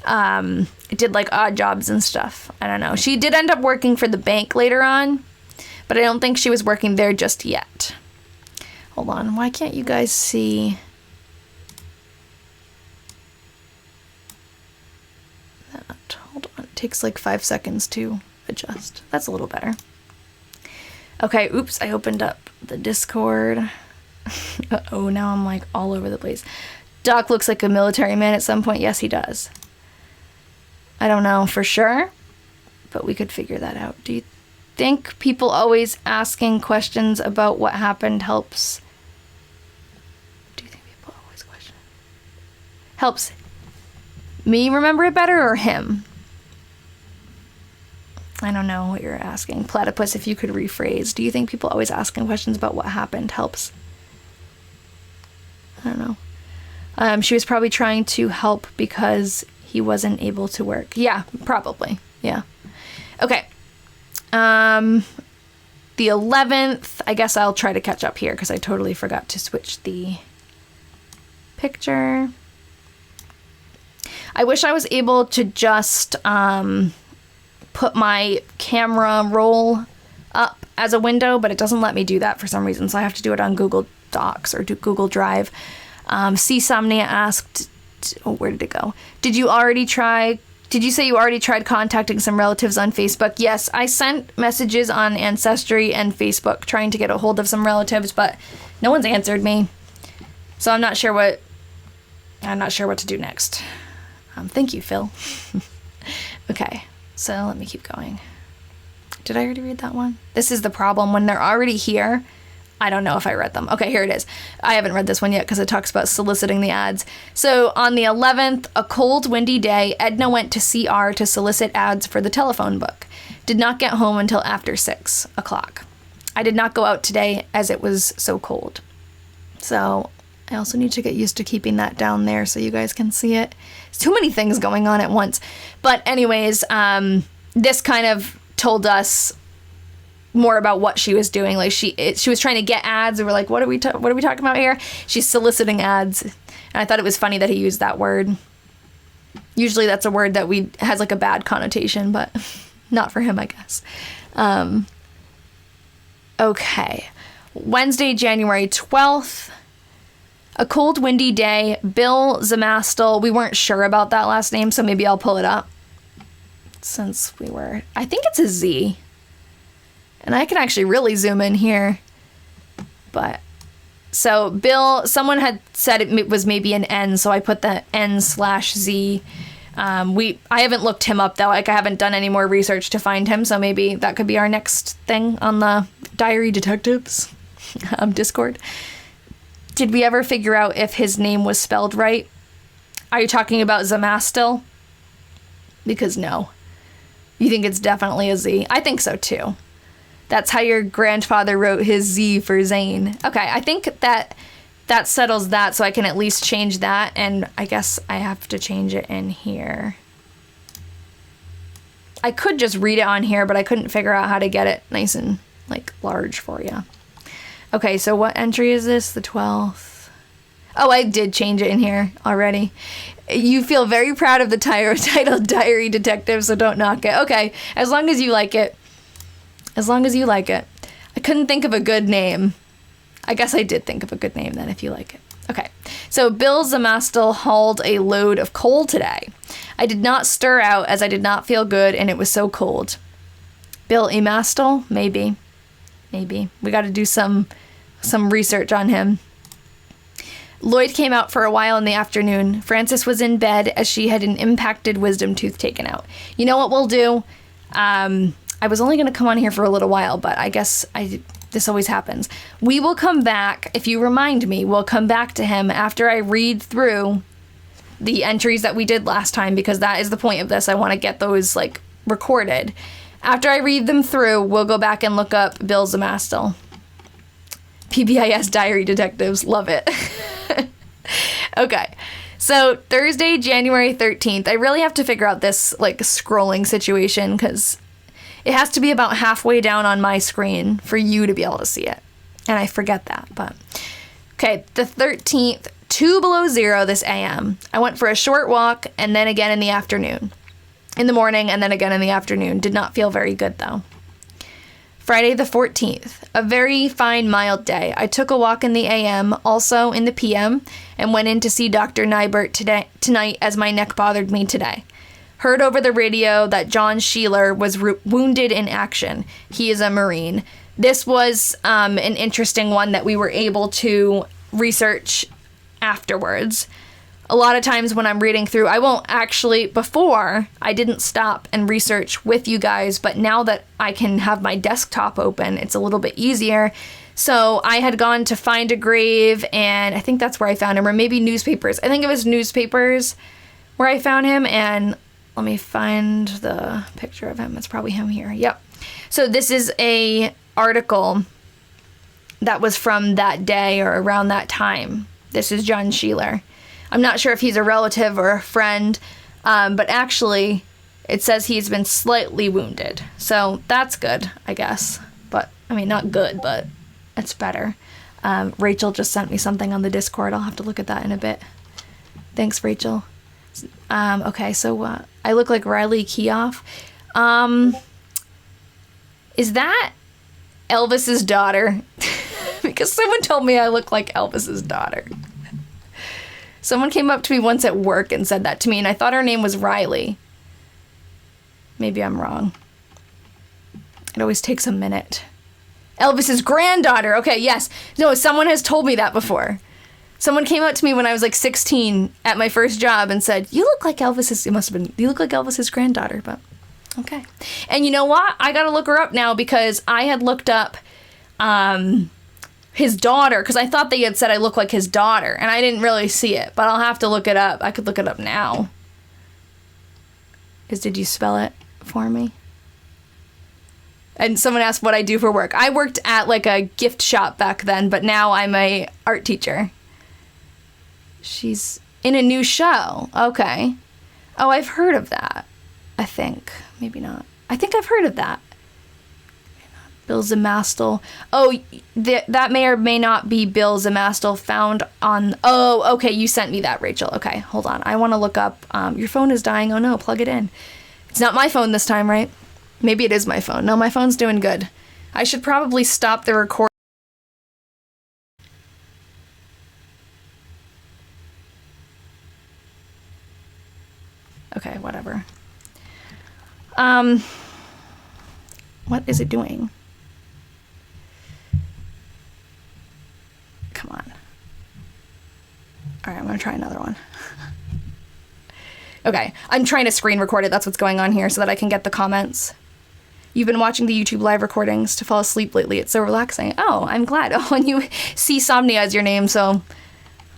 did odd jobs and stuff. I don't know. She did end up working for the bank later on, but I don't think she was working there just yet. Hold on. Why can't you guys see that? Hold on. It takes 5 seconds to adjust. That's a little better. Okay, oops, I opened up the Discord. Uh-oh, now I'm all over the place. Doc looks like a military man at some point. Yes, he does. I don't know for sure, but we could figure that out. Do you think people always asking questions about what happened helps? Do you think people always question? Helps me remember it better or him? I don't know what you're asking. Platypus, if you could rephrase. Do you think people always asking questions about what happened helps I don't know. She was probably trying to help because he wasn't able to work. Yeah, probably. Yeah. Okay. The 11th, I guess I'll try to catch up here because I totally forgot to switch the picture. I wish I was able to just put my camera roll up as a window, but it doesn't let me do that for some reason, so I have to do it on Google Docs or do Google Drive. Somnia asked, where did it go? Did you say you already tried contacting some relatives on Facebook? Yes, I sent messages on Ancestry and Facebook trying to get a hold of some relatives, but no one's answered me. So I'm not sure what to do next. Thank you, Phil. Okay, so let me keep going. Did I already read that one? This is the problem. When they're already here, I don't know if I read them. Okay, here it is. I haven't read this one yet because it talks about soliciting the ads. So on the 11th, a cold, windy day, Edna went to CR to solicit ads for the telephone book. Did not get home until after 6 o'clock. I did not go out today as it was so cold. So I also need to get used to keeping that down there so you guys can see it. There's too many things going on at once. But anyways, this kind of told us more about what she was doing. Like she was trying to get ads, and we're like, what are we talking about here? She's soliciting ads, and I thought it was funny that he used that word. Usually that's a word that has like a bad connotation, but not for him, I guess. Okay, Wednesday, January 12th. A cold, windy day. Bill Zamastel. We weren't sure about that last name, so maybe I'll pull it up. I think it's a Z. And I can actually really zoom in here. But, so Bill, someone had said it was maybe an N, so I put the N/Z. I haven't looked him up, though. Like, I haven't done any more research to find him, so maybe that could be our next thing on the Diary Detectives Discord. Did we ever figure out if his name was spelled right? Are you talking about Zamastel? Because no. You think it's definitely a Z? I think so, too. That's how your grandfather wrote his Z for Zane. Okay, I think that settles that, so I can at least change that, and I guess I have to change it in here. I could just read it on here, but I couldn't figure out how to get it nice and, like, large for you. Okay, so what entry is this? The 12th. Oh, I did change it in here already. You feel very proud of the title Diary Detective, so don't knock it. Okay, as long as you like it. As long as you like it. I couldn't think of a good name. I guess I did think of a good name then, if you like it. Okay, so Bill Zamastel hauled a load of coal today. I did not stir out as I did not feel good and it was so cold. Bill Emastel? Maybe. We got to do some research on him. Lloyd came out for a while in the afternoon. Frances was in bed as she had an impacted wisdom tooth taken out. You know what we'll do? I was only going to come on here for a little while, but I guess this always happens. We will come back, if you remind me, we'll come back to him after I read through the entries that we did last time, because that is the point of this. I want to get those, like, recorded. After I read them through, we'll go back and look up Bill Zamastel. PBIS Diary Detectives. Love it. Okay. So, Thursday, January 13th. I really have to figure out this, like, scrolling situation, because it has to be about halfway down on my screen for you to be able to see it. And I forget that, but... Okay, the 13th, 2 below zero this AM. I went for a short walk, and then again in the afternoon. In the morning, and then again in the afternoon. Did not feel very good, though. Friday the 14th, a very fine, mild day. I took a walk in the AM, also in the PM, and went in to see Dr. Nybert tonight as my neck bothered me today. Heard over the radio that John Sheeler was wounded in action. He is a Marine. This was an interesting one that we were able to research afterwards. A lot of times when I'm reading through, I won't actually, before, I didn't stop and research with you guys, but now that I can have my desktop open, it's a little bit easier. So I had gone to Find a Grave, and I think that's where I found him, or maybe newspapers. I think it was newspapers where I found him, and let me find the picture of him. It's probably him here. Yep. So this is a article that was from that day or around that time. This is John Sheeler. I'm not sure if he's a relative or a friend, but actually it says he's been slightly wounded. So that's good, I guess. But, I mean, not good, but it's better. Rachel just sent me something on the Discord. I'll have to look at that in a bit. Thanks, Rachel. Okay, so I look like Riley Keough. Is that Elvis's daughter? Because someone told me I look like Elvis's daughter. Someone came up to me once at work and said that to me, and I thought her name was Riley. Maybe I'm wrong. It always takes a minute. Elvis's granddaughter. Okay, yes. No, someone has told me that before. Someone came up to me when I was like 16 at my first job and said, you look like Elvis's, it must have been, you look like Elvis's granddaughter, but okay. And you know what? I gotta look her up now because I had looked up his daughter, because I thought they had said I look like his daughter, and I didn't really see it, but I'll have to look it up. I could look it up now. Did you spell it for me? And someone asked what I do for work. I worked at like a gift shop back then, but now I'm a art teacher. She's in a new show. Okay. Oh, I've heard of that. I think. Maybe not. I think I've heard of that. Bill Zamastel. Oh, that may or may not be Bill Zamastel found on... Oh, okay, you sent me that, Rachel. Okay, hold on. I want to look up... your phone is dying. Oh, no, plug it in. It's not my phone this time, right? Maybe it is my phone. No, my phone's doing good. I should probably stop the record. Okay, whatever. What is it doing? Come on. All right, I'm going to try another one. Okay, I'm trying to screen record it. That's what's going on here so that I can get the comments. You've been watching the YouTube live recordings to fall asleep lately. It's so relaxing. Oh, I'm glad. Oh, and you see Somnia as your name, so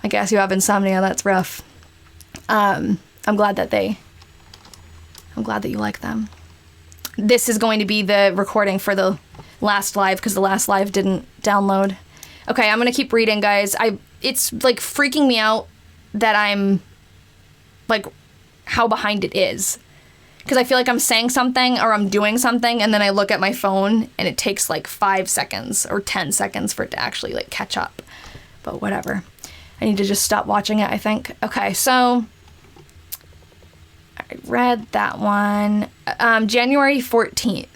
I guess you have insomnia. That's rough. I'm glad that you like them. This is going to be the recording for the last live because the last live didn't download. Okay, I'm going to keep reading, guys. It's like freaking me out that I'm like how behind it is. Because I feel like I'm saying something or I'm doing something and then I look at my phone and it takes like 5 seconds or 10 seconds for it to actually like catch up. But whatever. I need to just stop watching it, I think. Okay, so I read that one. January 14th.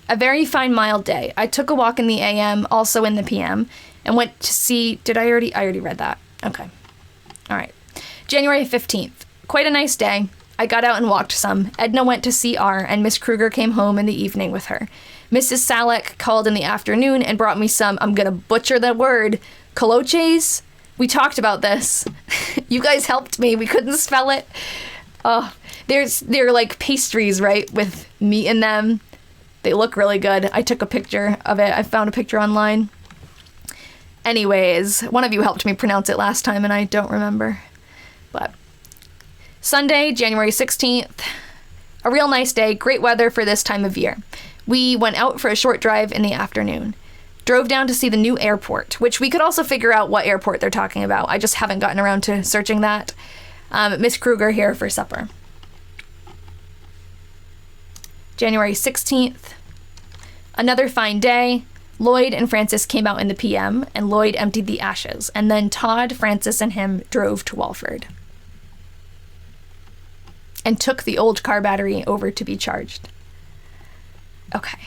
A very fine mild day. I took a walk in the AM, also in the PM, and went to see... I already read that. Okay. All right. January 15th. Quite a nice day. I got out and walked some. Edna went to see R, and Miss Kruger came home in the evening with her. Mrs. Salek called in the afternoon and brought me some, I'm gonna butcher the word, coloches. We talked about this. You guys helped me. We couldn't spell it. Oh, they're like pastries, right, with meat in them. They look really good. I took a picture of it. I found a picture online. Anyways, one of you helped me pronounce it last time, and I don't remember. But Sunday, January 16th. A real nice day. Great weather for this time of year. We went out for a short drive in the afternoon. Drove down to see the new airport, which we could also figure out what airport they're talking about. I just haven't gotten around to searching that. Miss Kruger here for supper. January 16th. Another fine day. Lloyd and Francis came out in the PM, and Lloyd emptied the ashes. And then Todd, Francis, and him drove to Walford. And took the old car battery over to be charged. Okay.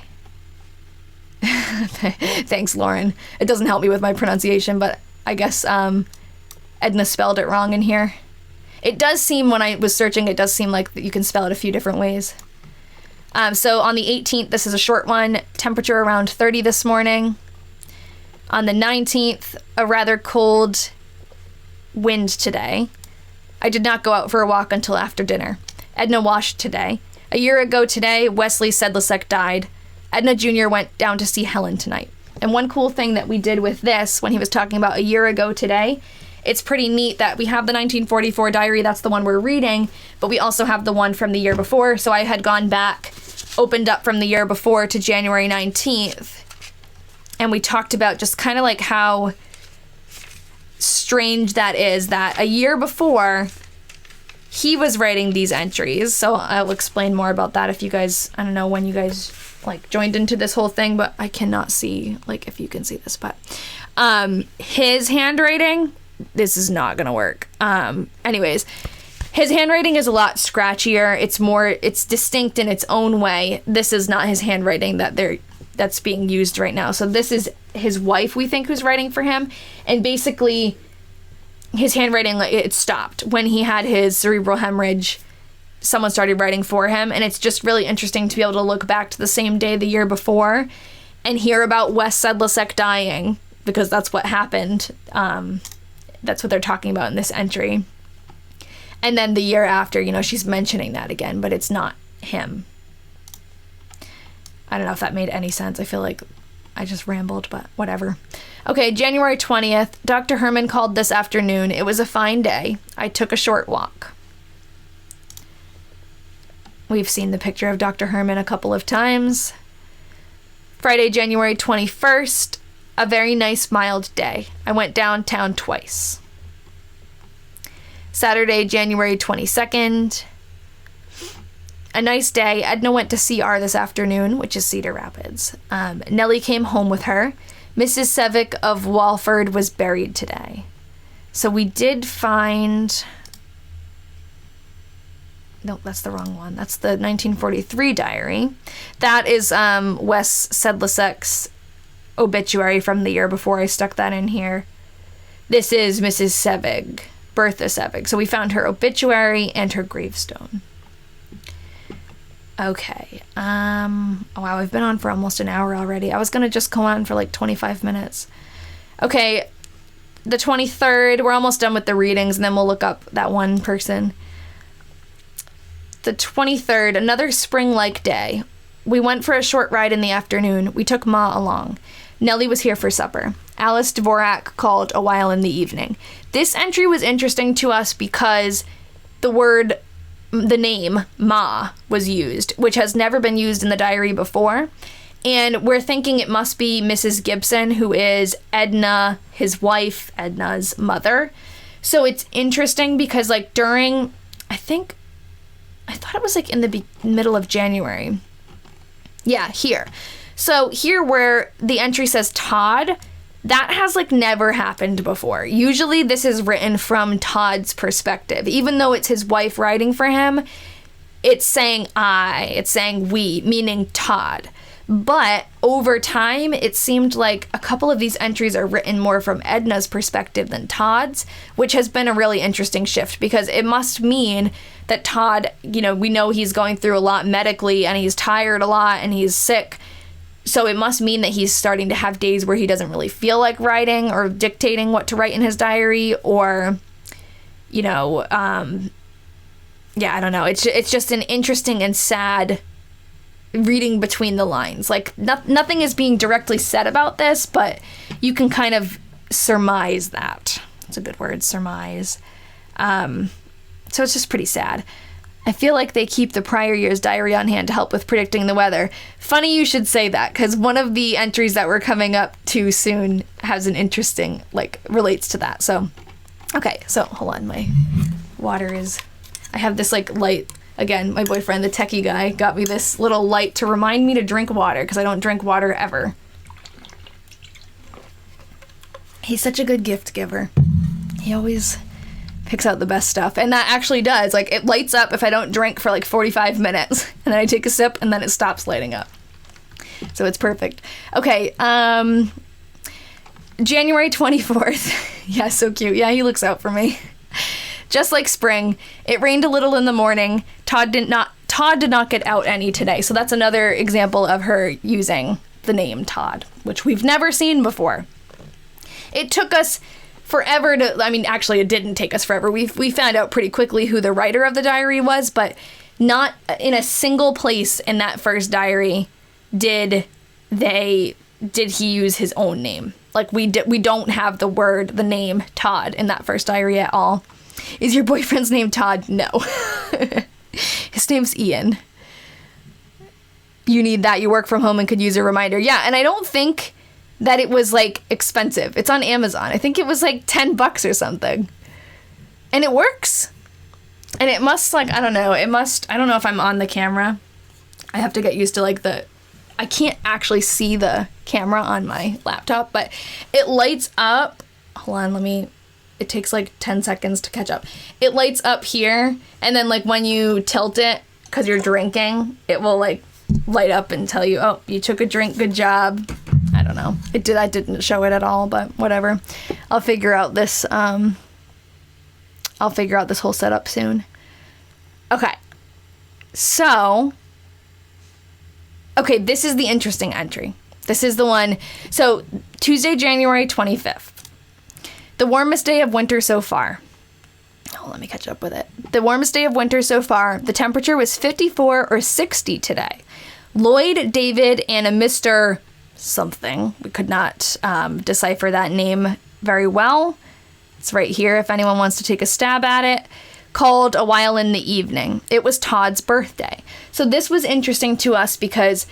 Thanks, Lauren. It doesn't help me with my pronunciation, but I guess Edna spelled it wrong in here. It does seem, when I was searching, it does seem like you can spell it a few different ways. So on the 18th, this is a short one. Temperature around 30 this morning. On the 19th, a rather cold wind today. I did not go out for a walk until after dinner. Edna washed today. A year ago today, Wesley Sedlicek died. Edna Jr. went down to see Helen tonight. And one cool thing that we did with this, when he was talking about a year ago today, it's pretty neat that we have the 1944 diary, that's the one we're reading, but we also have the one from the year before. So I had gone back, opened up from the year before to January 19th, and we talked about just kind of like how strange that is that a year before he was writing these entries. So I'll explain more about that if you guys, I don't know when you guys like joined into this whole thing, but I cannot see like if you can see this, but his handwriting, this is not gonna work. Anyways, his handwriting is a lot scratchier. It's distinct in its own way. This is not his handwriting that's being used right now. So this is his wife, we think, who's writing for him. And basically his handwriting, like, it stopped when he had his cerebral hemorrhage. Someone started writing for him, and it's just really interesting to be able to look back to the same day the year before and hear about Wes Sedlicek dying, because that's what happened. That's what they're talking about in this entry. And then the year after, you know, she's mentioning that again, but it's not him. I don't know if that made any sense. I feel like I just rambled, but whatever. Okay, January 20th, Dr. Herman called this afternoon. It was a fine day. I took a short walk. We've seen the picture of Dr. Herman a couple of times. Friday, January 21st, a very nice mild day. I went downtown twice. Saturday, January 22nd, a nice day. Edna went to CR this afternoon, which is Cedar Rapids. Nellie came home with her. Mrs. Sevick of Walford was buried today. So we did find... No, that's the wrong one. That's the 1943 diary. That is Wes Sedlicek's obituary from the year before. I stuck that in here. This is Mrs. Sevig, Bertha Sevig. So we found her obituary and her gravestone. Okay. Wow, I've been on for almost an hour already. I was going to just go on for like 25 minutes. Okay, the 23rd, we're almost done with the readings, and then we'll look up that one person. The 23rd, another spring-like day. We went for a short ride in the afternoon. We took Ma along. Nellie was here for supper. Alice Dvorak called a while in the evening. This entry was interesting to us because the name Ma was used, which has never been used in the diary before. And we're thinking it must be Mrs. Gibson, who is Edna, his wife, Edna's mother. So it's interesting because like during, I thought it was like in the middle of January. Yeah, here. So here where the entry says Todd, that has like never happened before. Usually this is written from Todd's perspective. Even though it's his wife writing for him, it's saying I, it's saying we, meaning Todd. But over time, it seemed like a couple of these entries are written more from Edna's perspective than Todd's, which has been a really interesting shift because it must mean that Todd, you know, we know he's going through a lot medically and he's tired a lot and he's sick. So it must mean that he's starting to have days where he doesn't really feel like writing or dictating what to write in his diary, or, you know, yeah, I don't know. It's just an interesting and sad reading between the lines. Like nothing is being directly said about this, but you can kind of surmise that. It's a good word, surmise. So it's just pretty sad. I feel like they keep the prior year's diary on hand to help with predicting the weather. Funny you should say that, because one of the entries that we're coming up to soon has an interesting, like, relates to that. So, okay, so hold on, my water is... I have this, like, light. Again, my boyfriend, the techie guy, got me this little light to remind me to drink water, because I don't drink water ever. He's such a good gift giver. He always picks out the best stuff, and that actually does. Like, it lights up if I don't drink for like 45 minutes, and then I take a sip, and then it stops lighting up. So it's perfect. Okay, January 24th. Yeah, so cute. Yeah, he looks out for me. Just like spring, it rained a little in the morning. Todd did not get out any today. So that's another example of her using the name Todd, which we've never seen before. It took us forever to, I mean, actually it didn't take us forever. We found out pretty quickly who the writer of the diary was, but not in a single place in that first diary did he use his own name. Like we don't have the name Todd in that first diary at all. Is your boyfriend's name Todd? No. His name's Ian. You need that. You work from home and could use a reminder. Yeah, and I don't think that it was like expensive. It's on Amazon. I think it was like $10 or something. And it works. And it must like, I don't know if I'm on the camera. I have to get used to like I can't actually see the camera on my laptop, but it lights up. Hold on, it takes like 10 seconds to catch up. It lights up here, and then like when you tilt it, because you're drinking, it will like light up and tell you, oh, you took a drink, good job. I don't know. I didn't show it at all, but whatever. I'll figure out this whole setup soon. Okay. So, okay, this is the interesting entry. This is the one. So, Tuesday, January 25th. The warmest day of winter so far. Oh, let me catch up with it. The warmest day of winter so far. The temperature was 54 or 60 today. Lloyd, David, and a Mr. something. We could not decipher that name very well. It's right here if anyone wants to take a stab at it. Called a while in the evening. It was Todd's birthday. So this was interesting to us because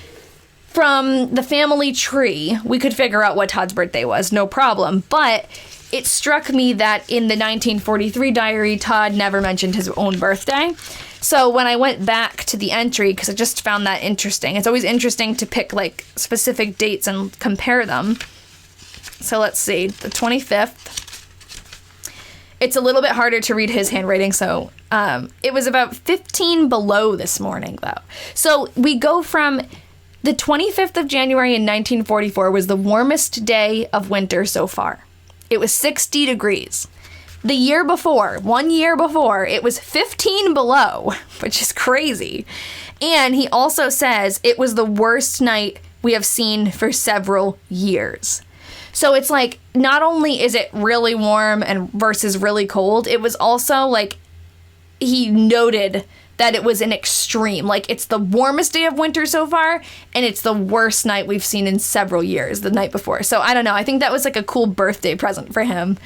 from the family tree, we could figure out what Todd's birthday was, no problem. But it struck me that in the 1943 diary, Todd never mentioned his own birthday. So when I went back to the entry, because I just found that interesting. It's always interesting to pick like specific dates and compare them. So let's see, the 25th. It's a little bit harder to read his handwriting, so it was about 15 below this morning, though. So we go from the 25th of January in 1944 was the warmest day of winter so far. It was 60 degrees. The year before, 1 year before, it was 15 below, which is crazy. And he also says it was the worst night we have seen for several years. So it's like, not only is it really warm and versus really cold, it was also like, he noted that it was an extreme. Like, it's the warmest day of winter so far, and it's the worst night we've seen in several years, the night before. So I don't know. I think that was like a cool birthday present for him.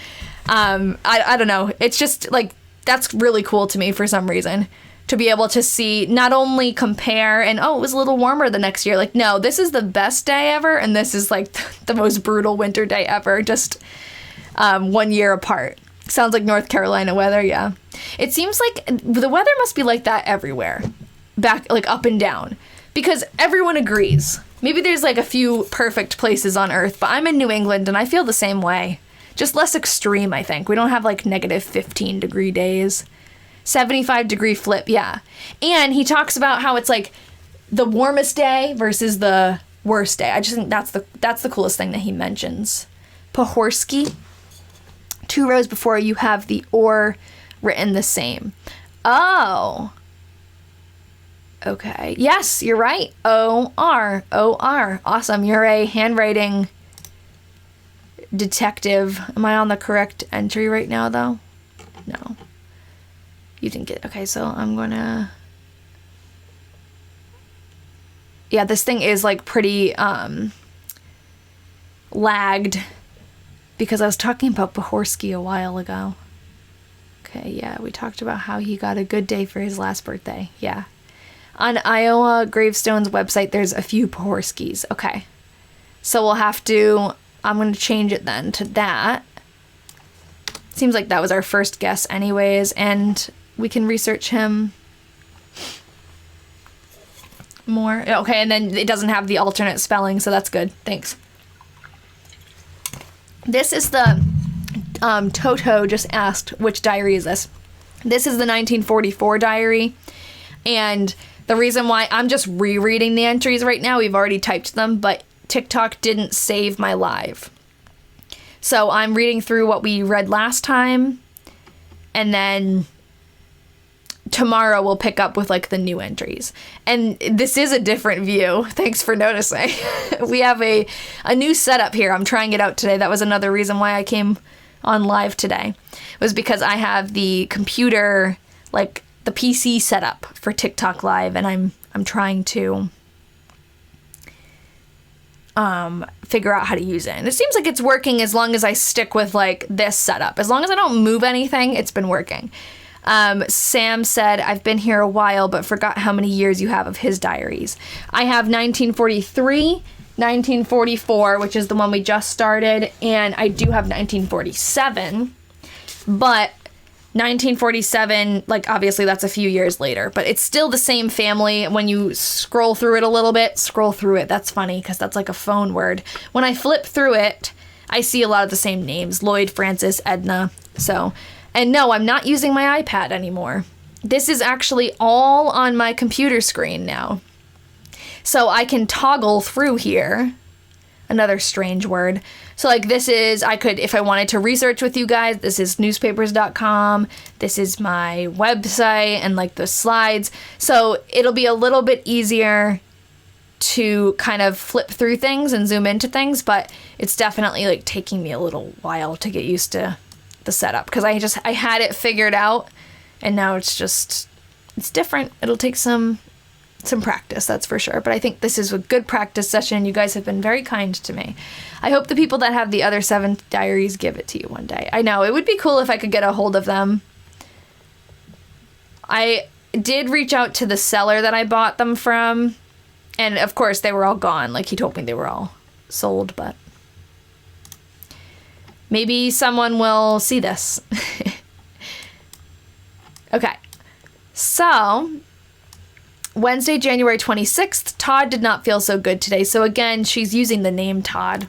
I don't know. It's just like, that's really cool to me for some reason. To be able to see, not only compare and, oh, it was a little warmer the next year. Like, no, this is the best day ever, and this is like the most brutal winter day ever, just 1 year apart. Sounds like North Carolina weather, yeah. It seems like the weather must be like that everywhere, back, like up and down, because everyone agrees. Maybe there's like a few perfect places on Earth, but I'm in New England and I feel the same way. Just less extreme, I think. We don't have like negative 15 degree days. 75 degree flip, yeah. And he talks about how it's like the warmest day versus the worst day. I just think that's the coolest thing that he mentions. Pohorsky. 2 rows before you have the or written the same. Oh. Okay. Yes, you're right. O-R. O-R. Awesome. You're a handwriting detective. Am I on the correct entry right now, though? No. You didn't get... Okay, so I'm gonna... Yeah, this thing is, like, pretty, lagged. Because I was talking about Pohorsky a while ago. Okay, yeah, we talked about how he got a good day for his last birthday. Yeah. On Iowa Gravestone's website, there's a few Pohorskys. Okay. So we'll have to... I'm going to change it then to that. Seems like that was our first guess anyways, and we can research him more. Okay, and then it doesn't have the alternate spelling, so that's good. Thanks. This is the... Toto just asked, which diary is this? This is the 1944 diary, and the reason why I'm just rereading the entries right now, we've already typed them, but TikTok didn't save my live. So I'm reading through what we read last time, and then tomorrow we'll pick up with like the new entries. And this is a different view. Thanks for noticing. We have a new setup here. I'm trying it out today. That was another reason why I came on live today. It was because I have the computer, like the PC set up for TikTok Live, and I'm trying to figure out how to use it. And it seems like it's working as long as I stick with like this setup. As long as I don't move anything, it's been working. Sam said, I've been here a while, but forgot how many years you have of his diaries. I have 1943 1944, which is the one we just started, and I do have 1947, but 1947, like, obviously that's a few years later, but it's still the same family. When you scroll through it a little bit, that's funny because that's like a phone word. When I flip through it, I see a lot of the same names: Lloyd, Francis, Edna. So, and no, I'm not using my iPad anymore. This is actually all on my computer screen now. So I can toggle through here. Another strange word. So like this is, I could, if I wanted to research with you guys, this is newspapers.com. This is my website and like the slides. So it'll be a little bit easier to kind of flip through things and zoom into things, but it's definitely like taking me a little while to get used to the setup because I had it figured out and now it's different. It'll take some practice, that's for sure. But I think this is a good practice session. You guys have been very kind to me. I hope the people that have the other 7 diaries give it to you one day. I know, it would be cool if I could get a hold of them. I did reach out to the seller that I bought them from, and of course they were all gone. Like, he told me they were all sold, but maybe someone will see this. Okay, so Wednesday, January 26th, Todd did not feel so good today. So again, she's using the name Todd.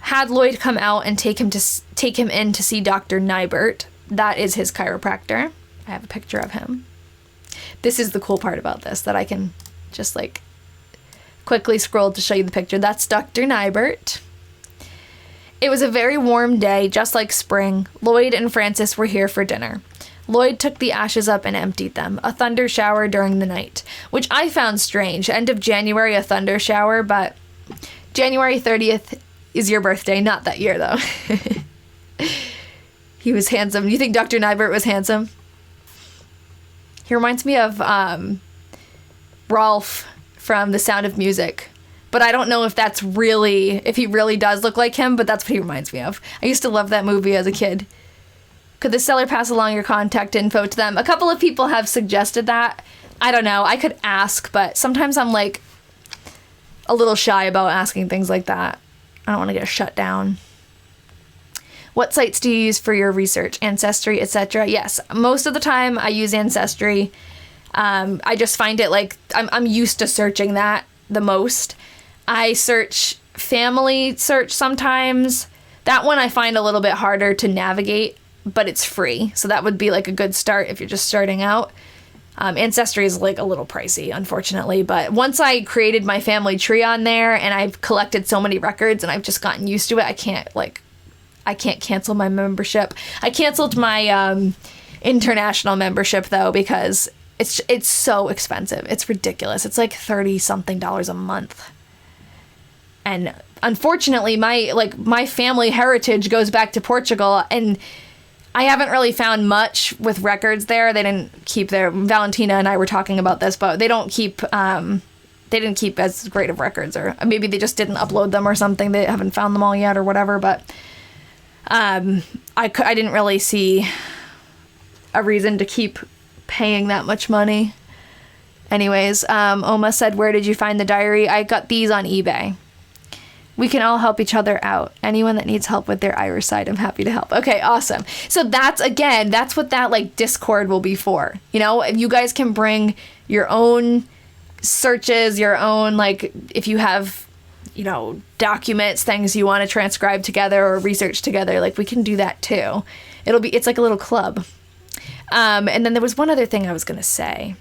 Had Lloyd come out and take him in to see Dr. Nybert. That is his chiropractor. I have a picture of him. This is the cool part about this, that I can just like quickly scroll to show you the picture. That's Dr. Nybert. It was a very warm day, just like spring. Lloyd and Francis were here for dinner. Lloyd took the ashes up and emptied them. A thunder shower during the night, which I found strange. End of January, a thunder shower, but January 30th is your birthday. Not that year, though. He was handsome. You think Dr. Nybert was handsome? He reminds me of Rolf from The Sound of Music. But I don't know if he really does look like him, but that's what he reminds me of. I used to love that movie as a kid. Could the seller pass along your contact info to them? A couple of people have suggested that. I don't know. I could ask, but sometimes I'm like a little shy about asking things like that. I don't want to get shut down. What sites do you use for your research? Ancestry, etc. Yes, most of the time I use Ancestry. I just find it like I'm used to searching that the most. I search family search sometimes. That one I find a little bit harder to navigate, but it's free. So that would be like a good start if you're just starting out. Ancestry is like a little pricey, unfortunately. But once I created my family tree on there and I've collected so many records and I've just gotten used to it, I can't cancel my membership. I canceled my international membership though because it's so expensive. It's ridiculous. It's like $30-something a month. And unfortunately, my family heritage goes back to Portugal, and I haven't really found much with records there. They didn't keep Valentina and I were talking about this, but they didn't keep as great of records, or maybe they just didn't upload them or something. They haven't found them all yet or whatever, but I didn't really see a reason to keep paying that much money. Anyways, Oma said, where did you find the diary? I got these on eBay. We can all help each other out. Anyone that needs help with their Irish side, I'm happy to help. Okay, awesome. So that's what that like Discord will be for. You know, if you guys can bring your own searches, your own, like, if you have, you know, documents, things you want to transcribe together or research together, like, we can do that too. It's like a little club. And then there was one other thing I was going to say.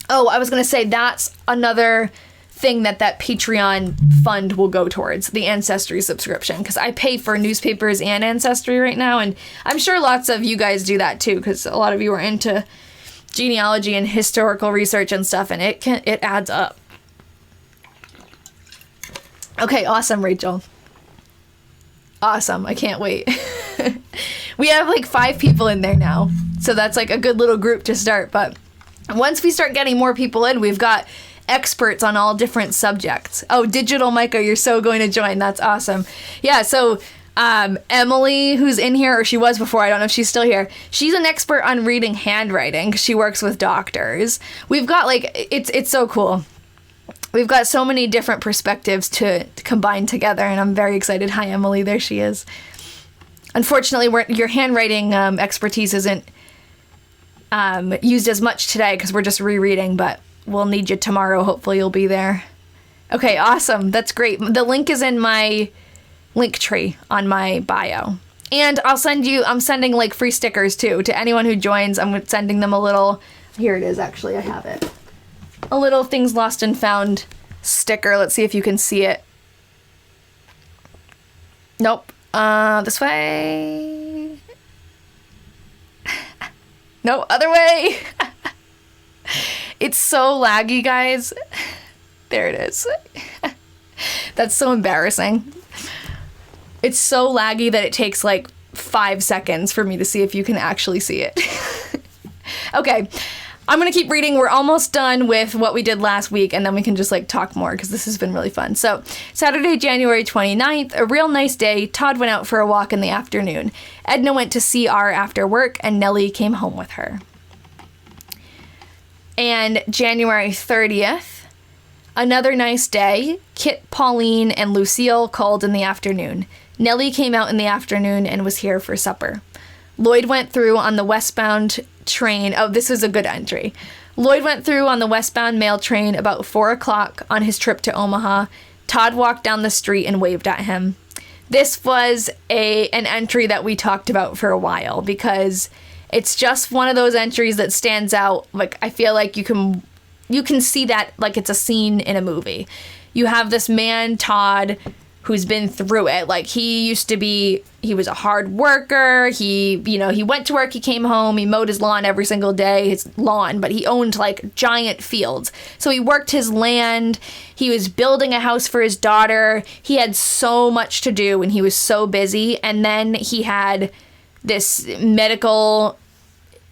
Oh, I was going to say that's another thing that Patreon fund will go towards, the Ancestry subscription, because I pay for newspapers and Ancestry right now, and I'm sure lots of you guys do that too, because a lot of you are into genealogy and historical research and stuff, and it adds up. Okay, awesome, Rachel. Awesome, I can't wait. We have like 5 people in there now, so that's like a good little group to start, but once we start getting more people in, we've got experts on all different subjects. Oh, Digital Micah, you're so going to join. That's awesome. Yeah, so Emily, who's in here, or she was before, I don't know if she's still here, she's an expert on reading handwriting because she works with doctors. We've got like, it's so cool. we've got so many different perspectives to combine together, and I'm very excited. Hi, Emily. There she is. Unfortunately, your handwriting expertise isn't used as much today because we're just rereading, but we'll need you tomorrow. Hopefully you'll be there. Okay, awesome. That's great. The link is in my link tree on my bio. And I'm sending like free stickers too to anyone who joins. I'm sending them a little, here it is actually, I have it. A little Things Lost and Found sticker. Let's see if you can see it. Nope. This way. No, other way. It's so laggy, guys. There it is. That's so embarrassing. It's so laggy that it takes like 5 seconds for me to see if you can actually see it. Okay, I'm gonna keep reading. We're almost done with what we did last week, and then we can just like talk more because this has been really fun. So, Saturday, January 29th, a real nice day. Todd went out for a walk in the afternoon. Edna went to see R after work, and Nellie came home with her. And January 30th, another nice day. Kit, Pauline, and Lucille called in the afternoon. Nellie came out in the afternoon and was here for supper. Lloyd went through on the westbound train. Oh, this is a good entry. Lloyd went through on the westbound mail train about 4 o'clock on his trip to Omaha. Todd walked down the street and waved at him. This was an entry that we talked about for a while because it's just one of those entries that stands out. Like, I feel like you can see that like it's a scene in a movie. You have this man, Todd, who's been through it. Like, he was a hard worker. He went to work, he came home, he mowed his lawn every single day, his lawn, but he owned like giant fields. So he worked his land. He was building a house for his daughter. He had so much to do and he was so busy. And then he had this medical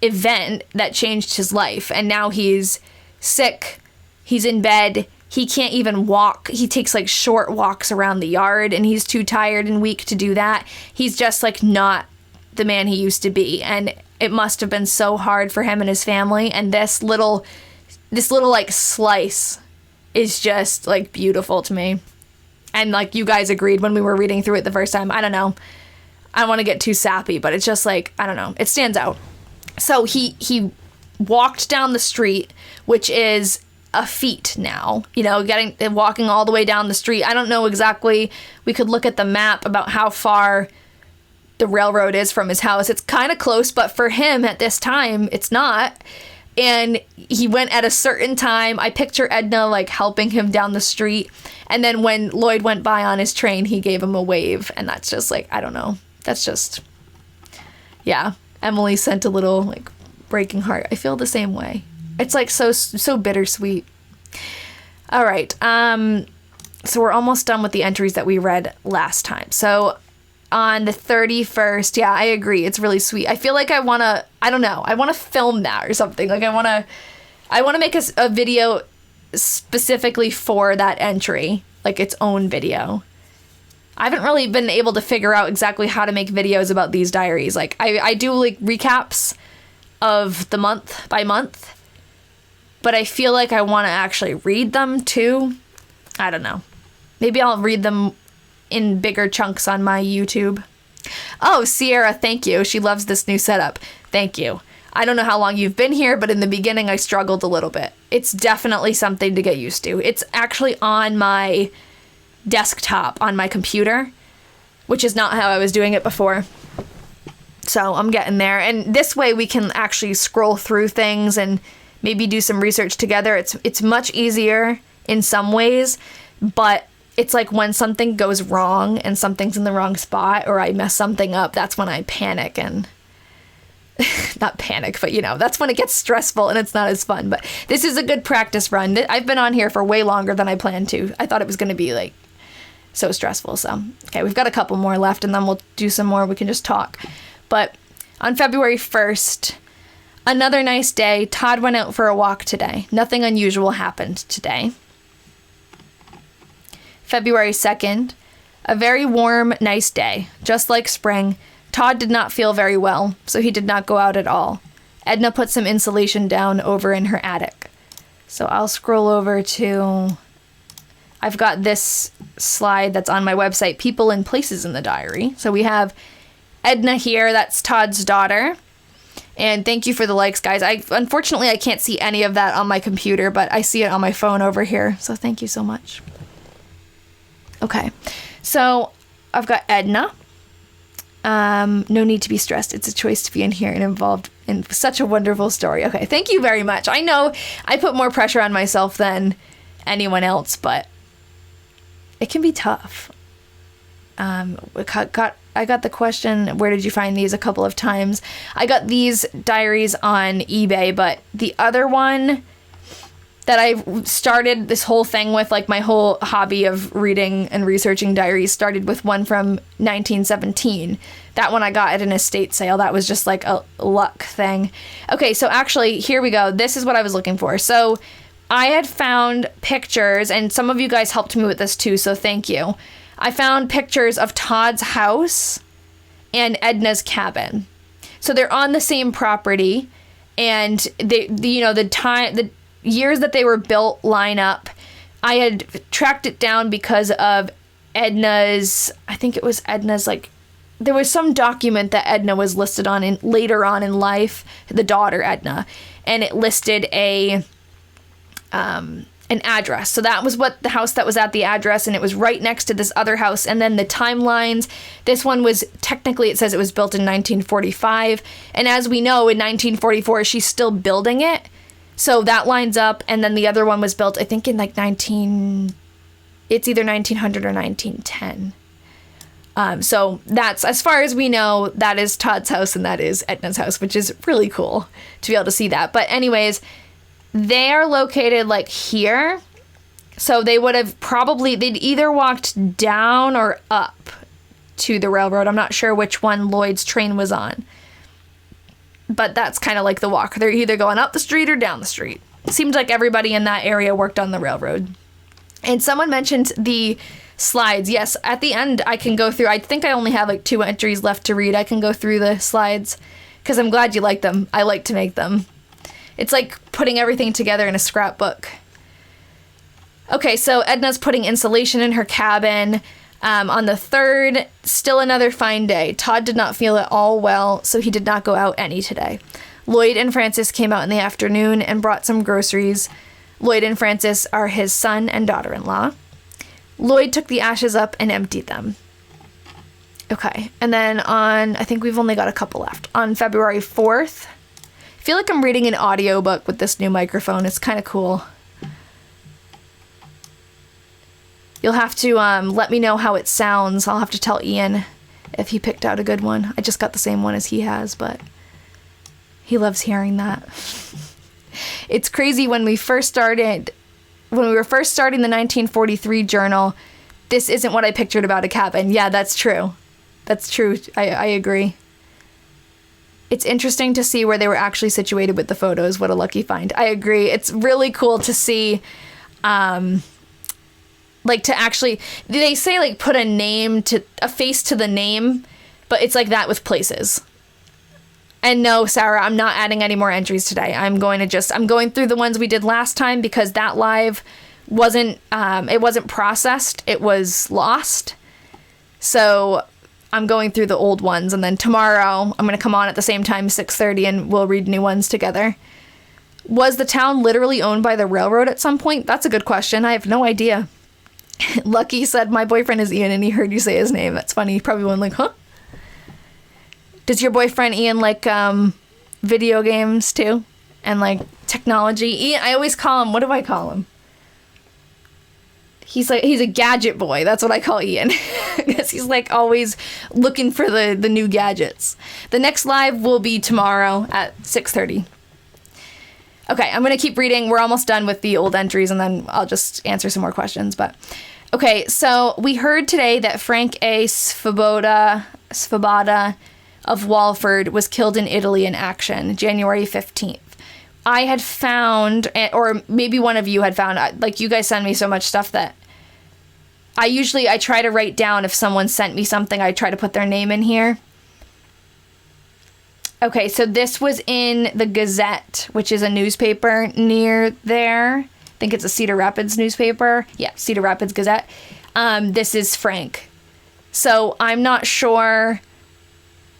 event that changed his life. And now he's sick. He's in bed. He can't even walk. He takes like short walks around the yard and he's too tired and weak to do that. He's just like not the man he used to be. And it must have been so hard for him and his family. And this little like slice is just like beautiful to me. And like you guys agreed when we were reading through it the first time. I don't know. I don't want to get too sappy, but it's just like, I don't know. It stands out. So he walked down the street, which is a feat now, walking all the way down the street. I don't know exactly. We could look at the map about how far the railroad is from his house. It's kind of close, but for him at this time, it's not. And he went at a certain time. I picture Edna like helping him down the street. And then when Lloyd went by on his train, he gave him a wave. And that's just like, I don't know. That's just, yeah. Emily sent a little like breaking heart. I feel the same way. It's like so bittersweet. All right. So we're almost done with the entries that we read last time. So on the 31st, yeah, I agree. It's really sweet. I feel like I want to film that or something. Like I want to make a video specifically for that entry, like its own video. I haven't really been able to figure out exactly how to make videos about these diaries. Like I do like recaps of the month by month, but I feel like I want to actually read them too. I don't know. Maybe I'll read them in bigger chunks on my YouTube. Oh, Sierra, thank you. She loves this new setup. Thank you. I don't know how long you've been here, but in the beginning I struggled a little bit. It's definitely something to get used to. It's actually on my desktop on my computer, which is not how I was doing it before. So I'm getting there. And this way we can actually scroll through things and maybe do some research together. It's much easier in some ways, but it's like when something goes wrong and something's in the wrong spot or I mess something up, that's when I panic and not panic, but that's when it gets stressful and it's not as fun. But this is a good practice run. I've been on here for way longer than I planned to. I thought it was going to be like so stressful. So, okay, we've got a couple more left and then we'll do some more. We can just talk. But on February 1st, another nice day. Todd went out for a walk today. Nothing unusual happened today. February 2nd, a very warm, nice day. Just like spring. Todd did not feel very well, so he did not go out at all. Edna put some insulation down over in her attic. So I'll scroll over to I've got this slide that's on my website, People and Places in the Diary. So we have Edna here, that's Todd's daughter. And thank you for the likes, guys. Unfortunately, I can't see any of that on my computer, but I see it on my phone over here. So thank you so much. Okay, so I've got Edna. No need to be stressed. It's a choice to be in here and involved in such a wonderful story. Okay, thank you very much. I know I put more pressure on myself than anyone else, but it can be tough. I got the question, where did you find these, a couple of times. I got these diaries on eBay, but the other one that I started this whole thing with, like my whole hobby of reading and researching diaries, started with one from 1917. That one I got at an estate sale. That was just like a luck thing. Okay, so actually, here we go. This is what I was looking for. So I had found pictures, and some of you guys helped me with this too, so thank you. I found pictures of Todd's house and Edna's cabin. So they're on the same property, and the years that they were built line up. I had tracked it down because of Edna's, I think it was Edna's, like, there was some document that Edna was listed on later on in life, the daughter Edna, and it listed an address. So that was what the house that was at the address, and it was right next to this other house. And then the timelines, this one was technically, it says it was built in 1945. And as we know, in 1944, she's still building it. So that lines up. And then the other one was built, I think, in like it's either 1900 or 1910. So that's, as far as we know, that is Todd's house and that is Edna's house, which is really cool to be able to see that. But anyways, they are located like here. So they would have they'd either walked down or up to the railroad. I'm not sure which one Lloyd's train was on. But that's kind of like the walk. They're either going up the street or down the street. It seems like everybody in that area worked on the railroad. And someone mentioned the slides. Yes, at the end I can go through. I think I only have like 2 entries left to read. I can go through the slides because I'm glad you like them. I like to make them. It's like putting everything together in a scrapbook. Okay, so Edna's putting insulation in her cabin. On the 3rd, still another fine day. Todd did not feel at all well, so he did not go out any today. Lloyd and Francis came out in the afternoon and brought some groceries. Lloyd and Francis are his son and daughter-in-law. Lloyd took the ashes up and emptied them. Okay, and then I think we've only got a couple left. On February 4th, I feel like I'm reading an audiobook with this new microphone. It's kind of cool. You'll have to let me know how it sounds. I'll have to tell Ian if he picked out a good one. I just got the same one as he has, but he loves hearing that. It's crazy when we were first starting the 1943 journal, this isn't what I pictured about a cabin. Yeah, that's true. That's true. I agree. It's interesting to see where they were actually situated with the photos. What a lucky find. I agree. It's really cool to see, like, to actually, they say, like, put a face to the name, but it's like that with places. And no, Sarah, I'm not adding any more entries today. I'm going through the ones we did last time because that live wasn't processed. It was lost. So I'm going through the old ones, and then tomorrow I'm going to come on at the same time, 6:30, and we'll read new ones together. Was the town literally owned by the railroad at some point? That's a good question. I have no idea. Lucky said, my boyfriend is Ian, and he heard you say his name. That's funny. He probably went like, huh? Does your boyfriend Ian like video games too? And like technology? Ian, I always call him, what do I call him? He's a gadget boy. That's what I call Ian. Because he's like always looking for the new gadgets. The next live will be tomorrow at 6:30. Okay, I'm going to keep reading. We're almost done with the old entries, and then I'll just answer some more questions. But okay, so we heard today that Frank A. Svoboda of Walford was killed in Italy in action, January 15th. I had found, or maybe one of you had found, like, you guys send me so much stuff that I try to write down if someone sent me something, I try to put their name in here. Okay, so this was in the Gazette, which is a newspaper near there. think it's a Cedar Rapids newspaper. Yeah, Cedar Rapids Gazette. This is Frank. So I'm not sure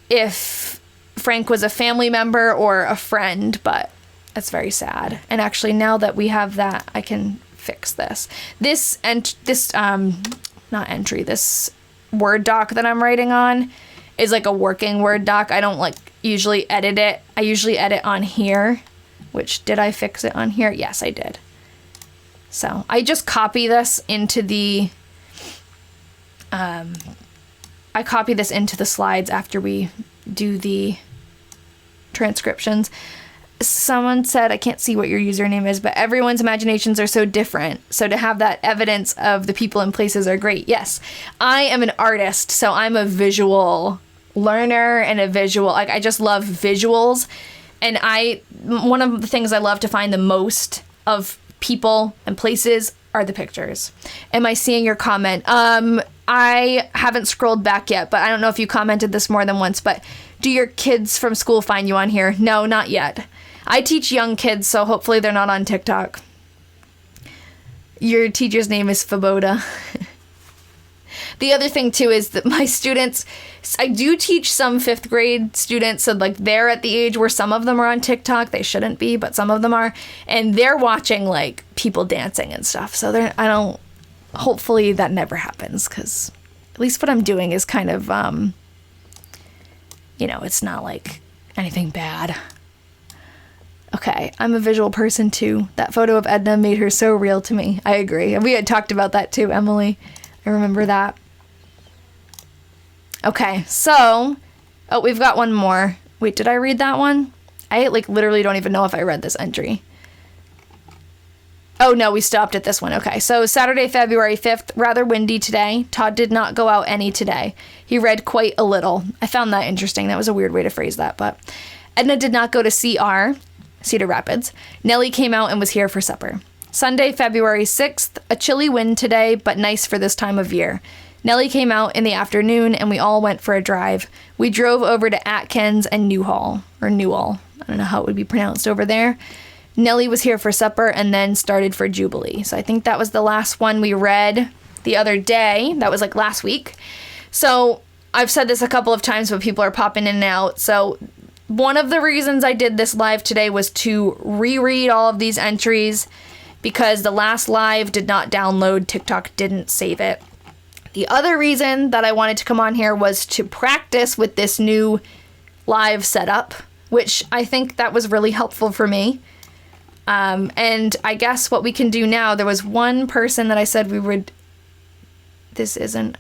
if Frank was a family member or a friend, but that's very sad. And actually, now that we have that, I can fix this. This Word doc that I'm writing on is like a working Word doc. I don't like usually edit it. I usually edit on here, which, did I fix it on here? Yes, I did. So I just copy this into the, I copy this into the slides after we do the transcriptions. Someone said, I can't see what your username is, but everyone's imaginations are so different. So to have that evidence of the people and places are great. Yes, I am an artist, so I'm a visual learner and a visual, like, I just love visuals. And one of the things I love to find the most of people and places are the pictures. Am I seeing your comment? I haven't scrolled back yet, but I don't know if you commented this more than once, but do your kids from school find you on here? No, not yet. I teach young kids, so hopefully they're not on TikTok. Your teacher's name is Faboda. The other thing, too, is that my students, I do teach some 5th grade students, so, like, they're at the age where some of them are on TikTok. They shouldn't be, but some of them are. And they're watching, like, people dancing and stuff. So hopefully that never happens, because at least what I'm doing is kind of, it's not, like, anything bad. Okay, I'm a visual person too. That photo of Edna made her so real to me. I agree. We had talked about that too, Emily. I remember that. Okay, so, we've got one more. Wait, did I read that one? I literally don't even know if I read this entry. Oh no, we stopped at this one. Okay, so Saturday, February 5th, rather windy today. Todd did not go out any today. He read quite a little. I found that interesting. That was a weird way to phrase that, but Edna did not go to Cedar Rapids. Nellie came out and was here for supper. Sunday, February 6th, a chilly wind today, but nice for this time of year. Nellie came out in the afternoon and we all went for a drive. We drove over to Atkins and Newhall. I don't know how it would be pronounced over there. Nellie was here for supper and then started for Jubilee. So I think that was the last one we read the other day. That was like last week. So I've said this a couple of times, but people are popping in and out. So one of the reasons I did this live today was to reread all of these entries because the last live did not download. TikTok didn't save it. The other reason that I wanted to come on here was to practice with this new live setup, which I think that was really helpful for me. And I guess what we can do now, there was one person that I said we would...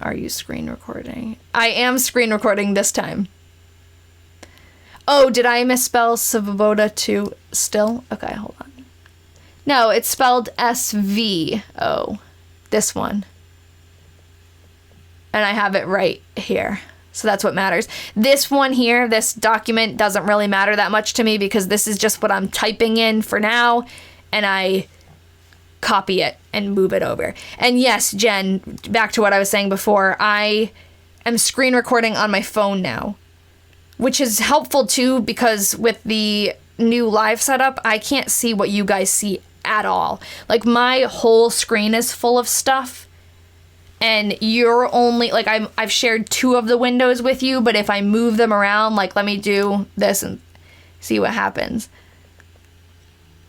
Are you screen recording? I am screen recording this time. Oh, did I misspell Svoboda to still? Okay, hold on. No, it's spelled S-V-O. This one. And I have it right here. So that's what matters. This one here, this document doesn't really matter that much to me because this is just what I'm typing in for now. And I copy it and move it over. And yes, Jen, back to what I was saying before, I am screen recording on my phone now, which is helpful too because with the new live setup, I can't see what you guys see at all. Like my whole screen is full of stuff. And you're only, like, I've shared 2 of the windows with you, but if I move them around, like, let me do this and see what happens.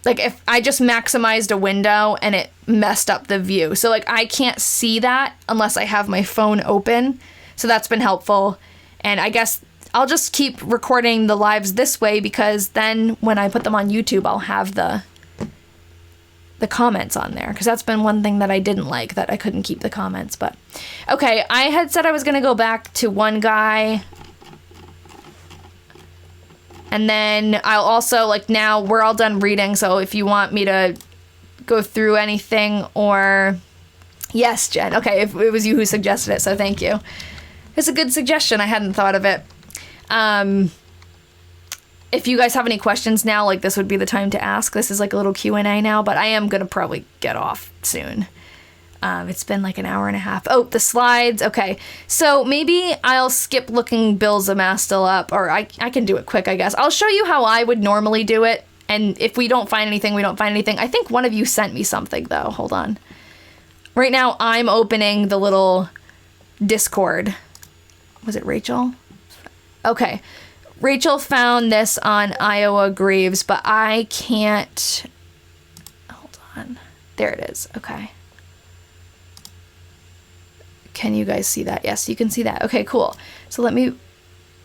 Like, if I just maximized a window and it messed up the view. So, like, I can't see that unless I have my phone open. So that's been helpful. And I guess I'll just keep recording the lives this way because then when I put them on YouTube, I'll have the comments on there because that's been one thing that I didn't like, that I couldn't keep the comments. But okay, I had said I was gonna go back to one guy and then I'll also, like, now we're all done reading, so if you want me to go through anything or yes, Jen, okay, if it was you who suggested it, so thank you. It's a good suggestion. I hadn't thought of it. If you guys have any questions now, like, this would be the time to ask. This is like a little Q&A now, but I am going to probably get off soon. It's been like an hour and a half. Oh, the slides. Okay. So maybe I'll skip looking Bill Zamastil up, or I can do it quick, I guess. I'll show you how I would normally do it And if we don't find anything, we don't find anything. I think one of you sent me something, though. Hold on. Right now, I'm opening the little Discord. Was it Rachel? Okay. Rachel found this on Iowa Graves, but I can't... Hold on. There it is. Okay. Can you guys see that? Yes, you can see that. Okay, cool. So let me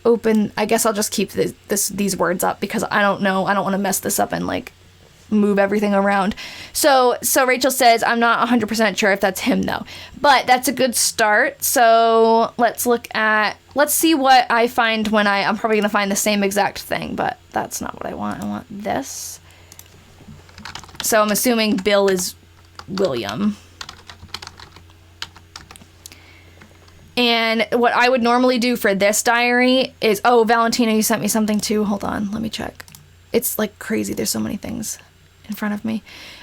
open... I guess I'll just keep these words up because I don't know. I don't want to mess this up and, like, move everything around. So Rachel says, I'm not 100% sure if that's him, though. But that's a good start. So let's see what I find when I'm probably going to find the same exact thing, but that's not what I want. I want this. So I'm assuming Bill is William. And what I would normally do for this diary is... Oh, Valentina, you sent me something too. Hold on. Let me check. It's like crazy. There's so many things in front of me.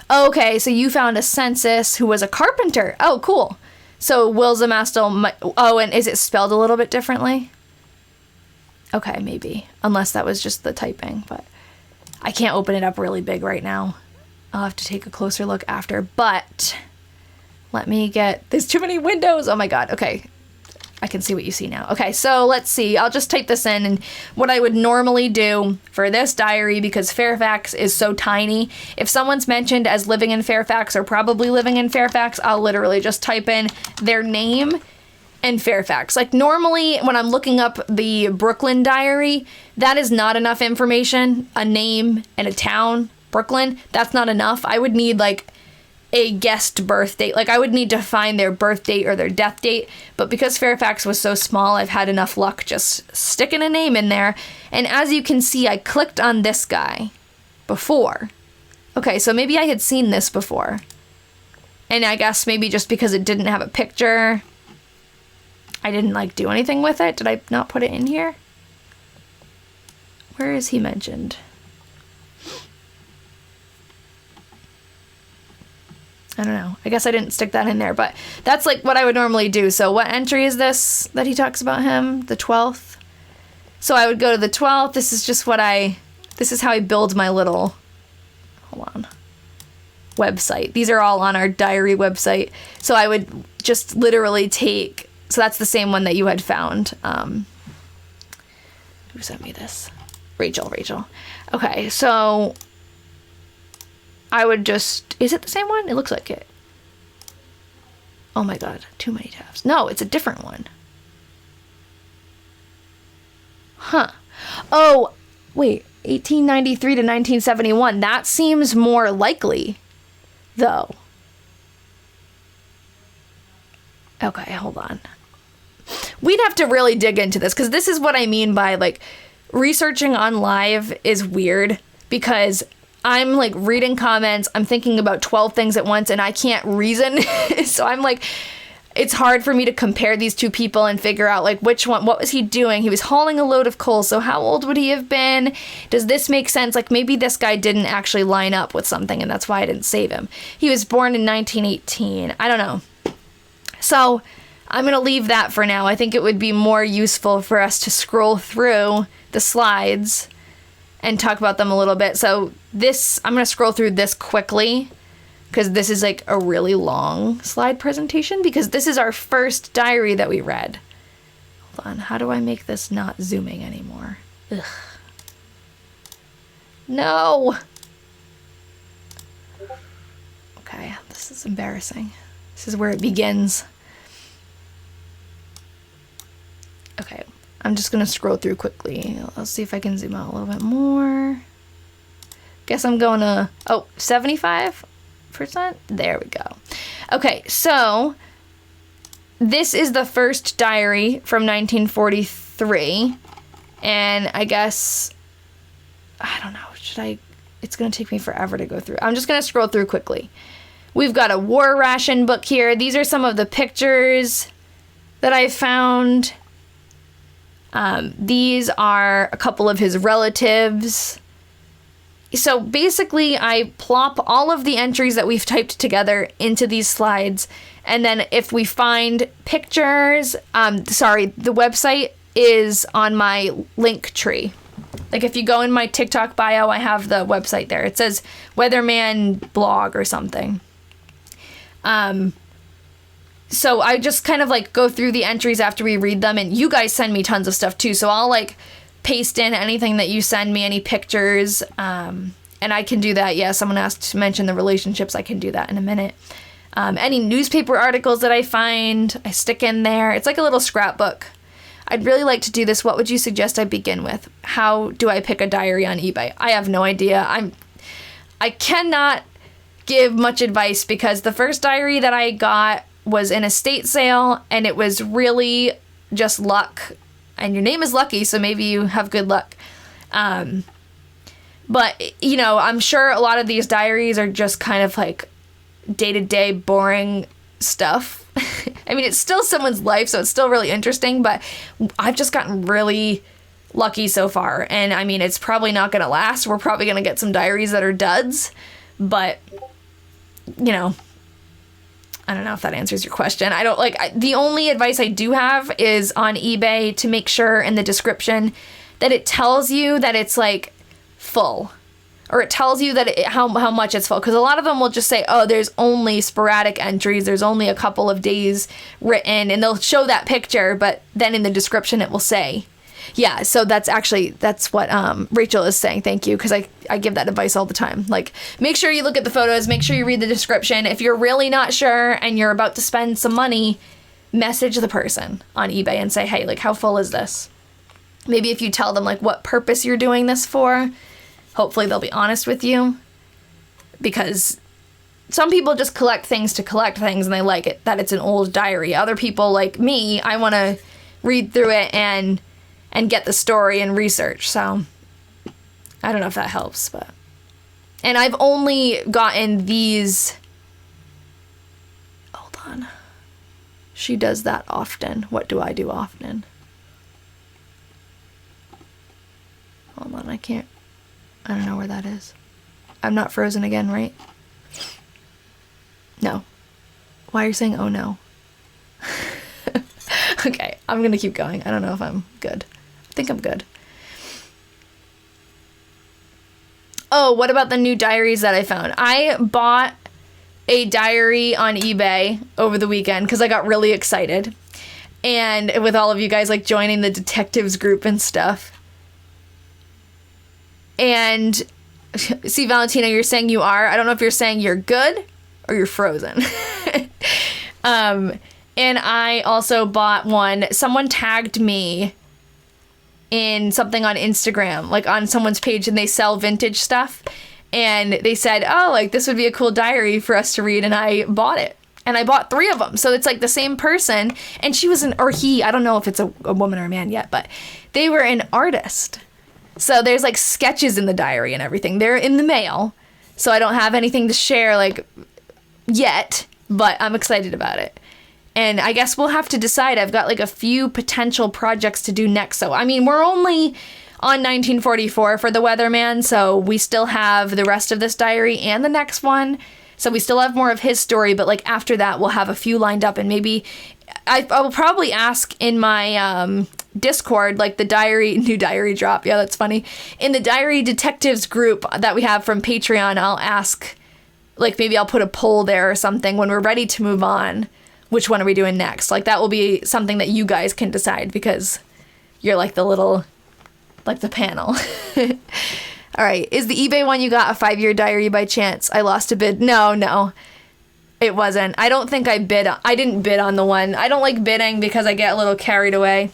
Okay, so you found a census who was a carpenter. Oh, cool. So Will's a master... Oh, and is it spelled a little bit differently? Okay, maybe. Unless that was just the typing, but I can't open it up really big right now. I'll have to take a closer look after, but let me get... There's too many windows. Oh my God. Okay. I can see what you see now. Okay, so let's see. I'll just type this in, and what I would normally do for this diary, because Fairfax is so tiny, if someone's mentioned as living in Fairfax or probably living in Fairfax, I'll literally just type in their name and Fairfax. Like normally when I'm looking up the Brooklyn diary, that is not enough information. A name and a town, Brooklyn, that's not enough. I would need like a guest birth date. Like I would need to find their birth date or their death date. But because Fairfax was so small, I've had enough luck just sticking a name in there. And as you can see, I clicked on this guy before. Okay, so maybe I had seen this before. And I guess maybe just because it didn't have a picture, I didn't like do anything with it. Did I not put it in here? Where is he mentioned? I don't know. I guess I didn't stick that in there, but that's like what I would normally do. So what entry is this that he talks about him? The 12th. So I would go to the 12th. This is just this is how I build my little, hold on, website. These are all on our diary website. So I would just literally take, so that's the same one that you had found. Who sent me this? Rachel. Okay, so I would just... Is it the same one? It looks like it. Oh my God, too many tabs. No, it's a different one. Huh. Oh, wait. 1893 to 1971. That seems more likely, though. Okay, hold on. We'd have to really dig into this, because this is what I mean by, like, researching on live is weird, because I'm like reading comments, I'm thinking about 12 things at once, and I can't reason. So I'm like, it's hard for me to compare these two people and figure out like which one, what was he doing? He was hauling a load of coal, so how old would he have been? Does this make sense? Like maybe this guy didn't actually line up with something and that's why I didn't save him. He was born in 1918. I don't know. So I'm going to leave that for now. I think it would be more useful for us to scroll through the slides and talk about them a little bit. So this, I'm going to scroll through this quickly because this is like a really long slide presentation because this is our first diary that we read. Hold on, how do I make this not zooming anymore? Ugh. No! Okay, this is embarrassing. This is where it begins. Okay, I'm just gonna scroll through quickly. I'll see if I can zoom out a little bit more. Guess I'm going to, 75%? There we go. Okay, so this is the first diary from 1943. And I guess, I don't know, it's gonna take me forever to go through. I'm just gonna scroll through quickly. We've got a war ration book here. These are some of the pictures that I found. These are a couple of his relatives. So basically, I plop all of the entries that we've typed together into these slides. And then if we find pictures, the website is on my link tree. Like if you go in my TikTok bio, I have the website there. It says Weatherman blog or something. So I just kind of like go through the entries after we read them, and you guys send me tons of stuff too. So I'll like paste in anything that you send me, any pictures, and I can do that. Yeah, someone asked to mention the relationships. I can do that in a minute. Any newspaper articles that I find, I stick in there. It's like a little scrapbook. I'd really like to do this. What would you suggest I begin with? How do I pick a diary on eBay? I have no idea. I cannot give much advice because the first diary that I got was in a estate sale, and it was really just luck. And your name is Lucky, so maybe you have good luck. But, you know, I'm sure a lot of these diaries are just kind of like day-to-day boring stuff. I mean, it's still someone's life, so it's still really interesting, but I've just gotten really lucky so far. And I mean, it's probably not going to last. We're probably going to get some diaries that are duds, but, you know, I don't know if that answers your question. I don't like, the only advice I do have is on eBay to make sure in the description that it tells you that it's like full, or it tells you that how much it's full. Because a lot of them will just say, oh, there's only sporadic entries. There's only a couple of days written, and they'll show that picture, but then in the description it will say, yeah, so that's what Rachel is saying. Thank you, because I give that advice all the time. Like, make sure you look at the photos, make sure you read the description. If you're really not sure and you're about to spend some money, message the person on eBay and say, hey, like, how full is this? Maybe if you tell them, like, what purpose you're doing this for, hopefully they'll be honest with you. Because some people just collect things to collect things, and they like it, that it's an old diary. Other people, like me, I want to read through it and get the story and research. So I don't know if that helps, but, and I've only gotten these, hold on. She does that often. What do I do often? Hold on, I don't know where that is. I'm not frozen again, right? No. Why are you saying, oh no? Okay, I'm gonna keep going. I don't know if I'm good. I think I'm good. Oh, what about the new diaries that I found? I bought a diary on eBay over the weekend because I got really excited. And with all of you guys like joining the detectives group and stuff. And see, Valentina, you're saying you are. I don't know if you're saying you're good or you're frozen. And I also bought one. Someone tagged me in something on Instagram, like on someone's page, and they sell vintage stuff. And they said, oh, like, this would be a cool diary for us to read. And I bought it. And I bought 3 of them. So it's like the same person. And she was I don't know if it's a woman or a man yet, but they were an artist. So there's like sketches in the diary and everything. They're in the mail. So I don't have anything to share like yet, but I'm excited about it. And I guess we'll have to decide. I've got like a few potential projects to do next. So, I mean, we're only on 1944 for the Weatherman, so we still have the rest of this diary and the next one. So we still have more of his story, but like after that, we'll have a few lined up, and maybe I will probably ask in my Discord, like the new diary drop. Yeah, that's funny. In the diary detectives group that we have from Patreon, I'll ask, like maybe I'll put a poll there or something when we're ready to move on. Which one are we doing next? Like, that will be something that you guys can decide because you're like the panel. All right. Is the eBay one you got a 5-year diary by chance? I lost a bid. No, it wasn't. I don't think I didn't bid on the one. I don't like bidding because I get a little carried away.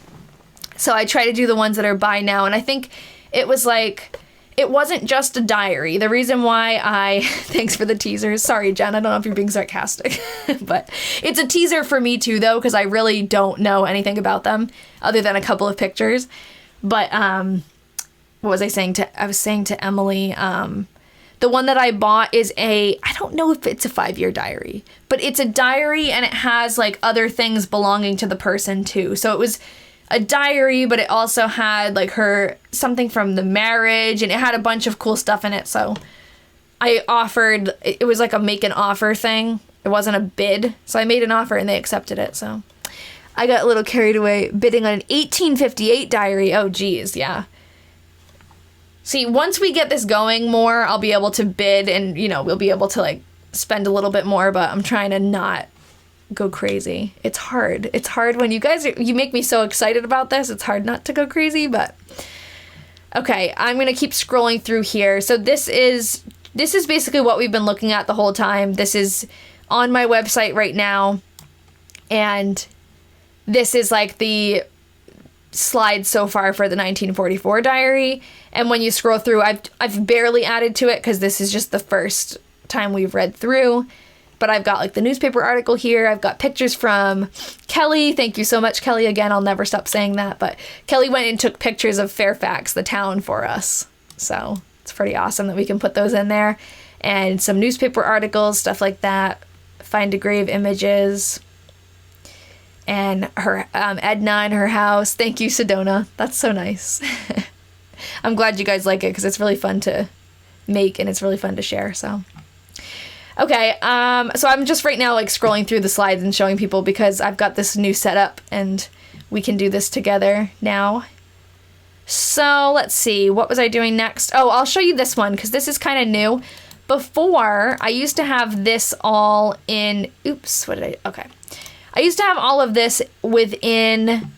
So I try to do the ones that are buy now. And I think it was like, it wasn't just a diary. The reason why thanks for the teasers. Sorry, Jen, I don't know if you're being sarcastic, but it's a teaser for me too, though, because I really don't know anything about them other than a couple of pictures. But what was I saying I was saying to Emily, the one that I bought is I don't know if it's a 5-year diary, but it's a diary and it has like other things belonging to the person too. So it was a diary, but it also had like something from the marriage, and it had a bunch of cool stuff in it. So I offered, it was like a make an offer thing. It wasn't a bid. So I made an offer and they accepted it. So I got a little carried away bidding on an 1858 diary. Oh geez. Yeah. See, once we get this going more, I'll be able to bid and, you know, we'll be able to like spend a little bit more, but I'm trying to not go crazy. It's hard. It's hard when you guys, you make me so excited about this. It's hard not to go crazy, but okay, I'm going to keep scrolling through here. So this is basically what we've been looking at the whole time. This is on my website right now. And this is like the slide so far for the 1944 diary. And when you scroll through, I've barely added to it because this is just the first time we've read through. But I've got like the newspaper article here. I've got pictures from Kelly. Thank you so much, Kelly. Again, I'll never stop saying that. But Kelly went and took pictures of Fairfax, the town, for us. So it's pretty awesome that we can put those in there. And some newspaper articles, stuff like that. Find a grave images. And her Edna and her house. Thank you, Sedona. That's so nice. I'm glad you guys like it because it's really fun to make and it's really fun to share. So, okay. So I'm just right now like scrolling through the slides and showing people because I've got this new setup and we can do this together now. So let's see. What was I doing next? Oh, I'll show you this one because this is kind of new. Before, I used to have this all in... Oops, what did I... Okay. I used to have all of this within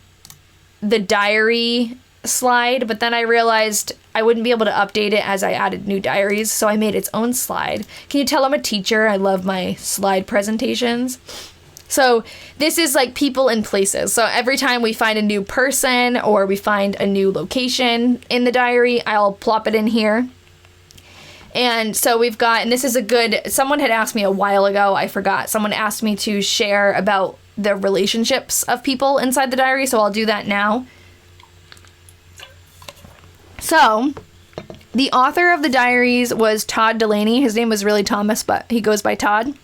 the diary slide, but then I realized I wouldn't be able to update it as I added new diaries, so I made its own slide. Can you tell I'm a teacher? I love my slide presentations. So this is like people and places. So every time we find a new person or we find a new location in the diary, I'll plop it in here. And so we've got, and this is a good, someone had asked me a while ago, I forgot, someone asked me to share about the relationships of people inside the diary, so I'll do that now. So, the author of the diaries was Todd Delaney. His name was really Thomas, but he goes by Todd.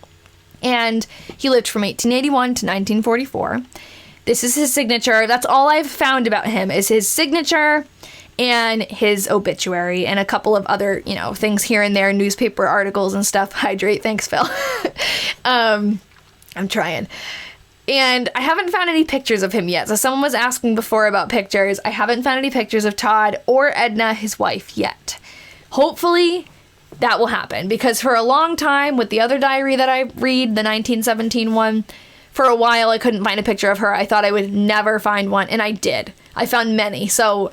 And he lived from 1881 to 1944. This is his signature. That's all I've found about him is his signature and his obituary and a couple of other, you know, things here and there, newspaper articles and stuff. Hydrate. Thanks, Phil. I'm trying. And I haven't found any pictures of him yet. So someone was asking before about pictures. I haven't found any pictures of Todd or Edna, his wife, yet. Hopefully that will happen because for a long time with the other diary that I read, the 1917 one, for a while I couldn't find a picture of her. I thought I would never find one, and I did. I found many. So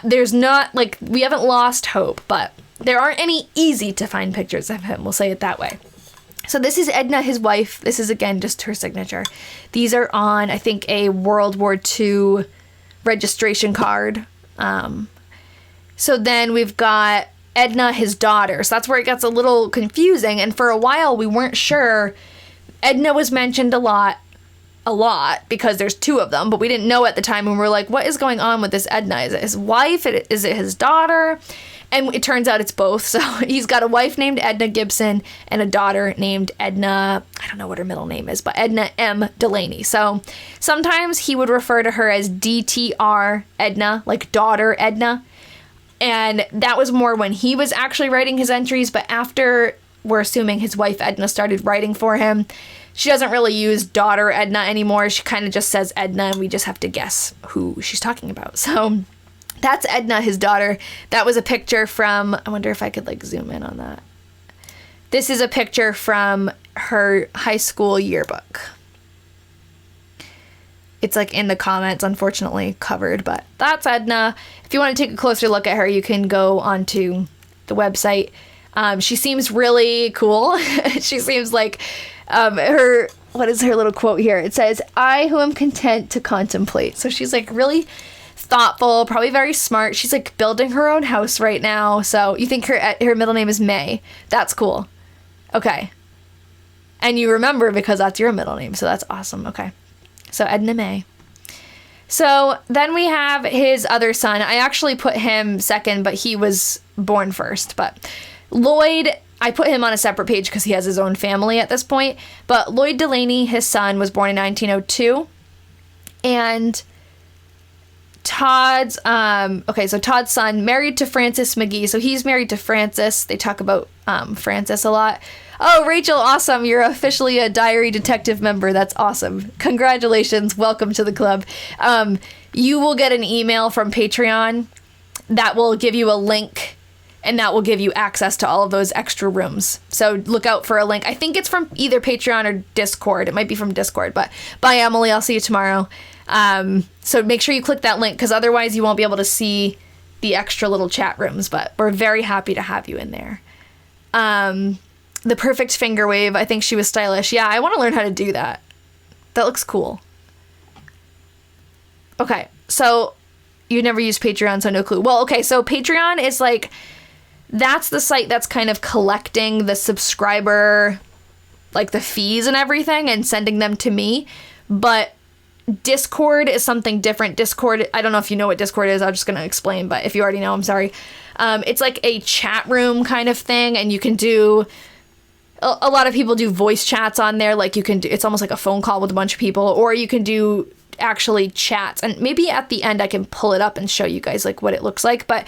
there's not, like, we haven't lost hope, but there aren't any easy to find pictures of him. We'll say it that way. So this is Edna, his wife. This is, again, just her signature. These are on, I think, a World War II registration card. So then we've got Edna, his daughter. So that's where it gets a little confusing. And for a while, we weren't sure. Edna was mentioned a lot, because there's two of them. But we didn't know at the time. And we were like, what is going on with this Edna? Is it his wife? Is it his daughter? And it turns out it's both. So he's got a wife named Edna Gibson and a daughter named Edna, I don't know what her middle name is, but Edna M. Delaney. So sometimes he would refer to her as DTR Edna, like daughter Edna. And that was more when he was actually writing his entries. But after, we're assuming his wife Edna started writing for him, she doesn't really use daughter Edna anymore. She kind of just says Edna, and we just have to guess who she's talking about. So that's Edna, his daughter. That was a picture from, I wonder if I could like zoom in on that. This is a picture from her high school yearbook. It's like in the comments, unfortunately covered, but that's Edna. If you want to take a closer look at her, you can go onto the website. She seems really cool. She seems like what is her little quote here? It says, "I who am content to contemplate." So she's like really thoughtful, probably very smart. She's like building her own house right now. So you think her middle name is May. That's cool. Okay. And you remember because that's your middle name. So that's awesome. Okay. So Edna May. So then we have his other son. I actually put him second, but he was born first. But Lloyd, I put him on a separate page because he has his own family at this point. But Lloyd Delaney, his son, was born in 1902. And Todd's, so Todd's son, married to Frances McGee. So he's married to Frances. They talk about Frances a lot. Oh, Rachel, awesome. You're officially a Diary Detective member. That's awesome. Congratulations. Welcome to the club. You will get an email from Patreon that will give you a link, and that will give you access to all of those extra rooms. So look out for a link. I think it's from either Patreon or Discord. It might be from Discord, but bye, Emily. I'll see you tomorrow. So make sure you click that link, because otherwise you won't be able to see the extra little chat rooms, but we're very happy to have you in there. The perfect finger wave. I think she was stylish. Yeah, I want to learn how to do that. That looks cool. Okay, so you never used Patreon, so no clue. Well, okay, so Patreon is like, that's the site that's kind of collecting the subscriber, like the fees and everything, and sending them to me. But Discord is something different. Discord, I don't know if you know what Discord is. I'm just going to explain, but if you already know, I'm sorry. It's like a chat room kind of thing, and you can do, a lot of people do voice chats on there. Like you can do, it's almost like a phone call with a bunch of people, or you can do actually chats. And maybe at the end I can pull it up and show you guys like what it looks like. But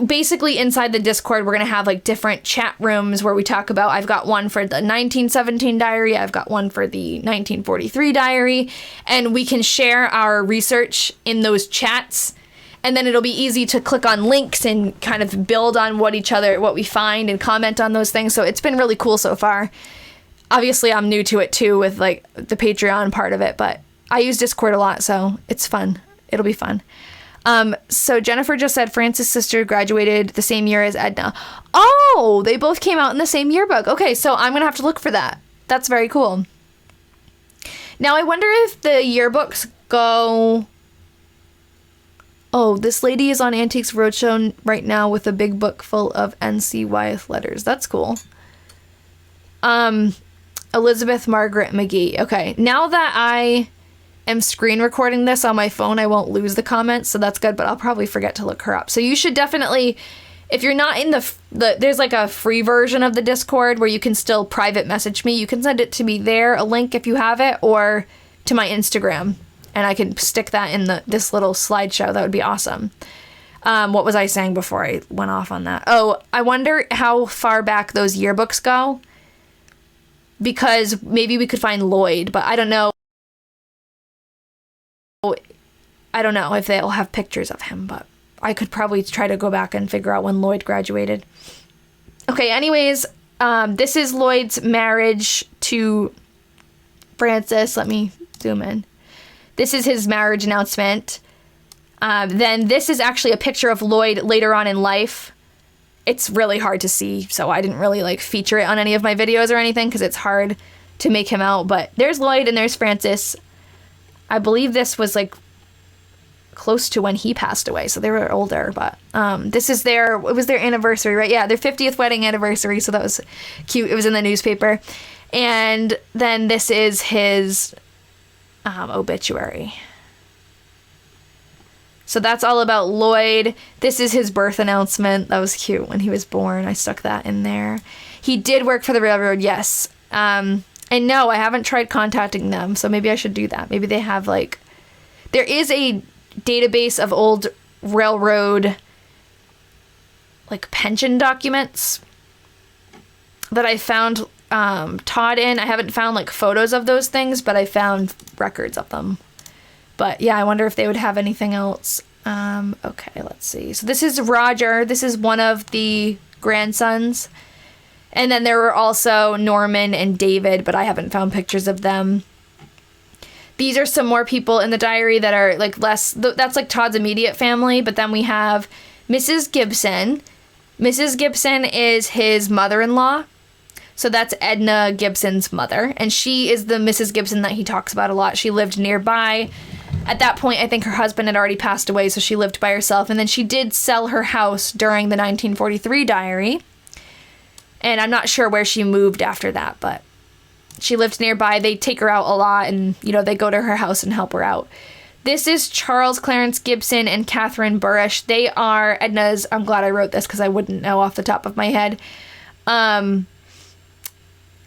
basically inside the Discord, we're going to have like different chat rooms where we talk about, I've got one for the 1917 diary, I've got one for the 1943 diary, and we can share our research in those chats. And then it'll be easy to click on links and kind of build on what we find and comment on those things. So it's been really cool so far. Obviously I'm new to it too with like the Patreon part of it, but I use Discord a lot, so it's fun. It'll be fun. So Jennifer just said Frances' sister graduated the same year as Edna. Oh, they both came out in the same yearbook. Okay, so I'm going to have to look for that. That's very cool. Now, I wonder if the yearbooks go... Oh, this lady is on Antiques Roadshow right now with a big book full of N.C. Wyeth letters. That's cool. Elizabeth Margaret McGee. Okay, now that I am screen recording this on my phone, I won't lose the comments, so that's good, but I'll probably forget to look her up. So you should definitely, if you're not in there's like a free version of the Discord where you can still private message me. You can send it to me there, a link if you have it, or to my Instagram, and I can stick that in this little slideshow. That would be awesome. What was I saying before I went off on that? Oh, I wonder how far back those yearbooks go, because maybe we could find Lloyd, but I don't know. I don't know if they'll have pictures of him, but I could probably try to go back and figure out when Lloyd graduated. Okay, anyways, this is Lloyd's marriage to Frances. Let me zoom in. This is his marriage announcement. Then this is actually a picture of Lloyd later on in life. It's really hard to see, so I didn't really like feature it on any of my videos or anything because it's hard to make him out. But there's Lloyd and there's Frances. I believe this was like close to when he passed away, so they were older, but this is it was their anniversary, right? Yeah, their 50th wedding anniversary, so that was cute. It was in the newspaper. And then this is his obituary. So that's all about Lloyd. This is his birth announcement. That was cute when he was born. I stuck that in there. He did work for the railroad, yes. And no, I haven't tried contacting them, so maybe I should do that. Maybe they have, like... There is a database of old railroad, like, pension documents that I found Todd in. I haven't found, like, photos of those things, but I found records of them. But, yeah, I wonder if they would have anything else. Okay, let's see. So this is Roger. This is one of the grandsons. And then there were also Norman and David, but I haven't found pictures of them. These are some more people in the diary that are like less, that's like Todd's immediate family, but then we have Mrs. Gibson. Mrs. Gibson is his mother-in-law. So that's Edna Gibson's mother, and she is the Mrs. Gibson that he talks about a lot. She lived nearby. At that point, I think her husband had already passed away, so she lived by herself. And then she did sell her house during the 1943 diary. And I'm not sure where she moved after that, but she lived nearby. They take her out a lot, and, you know, they go to her house and help her out. This is Charles Clarence Gibson and Catherine Burrish. They are Edna's, I'm glad I wrote this because I wouldn't know off the top of my head.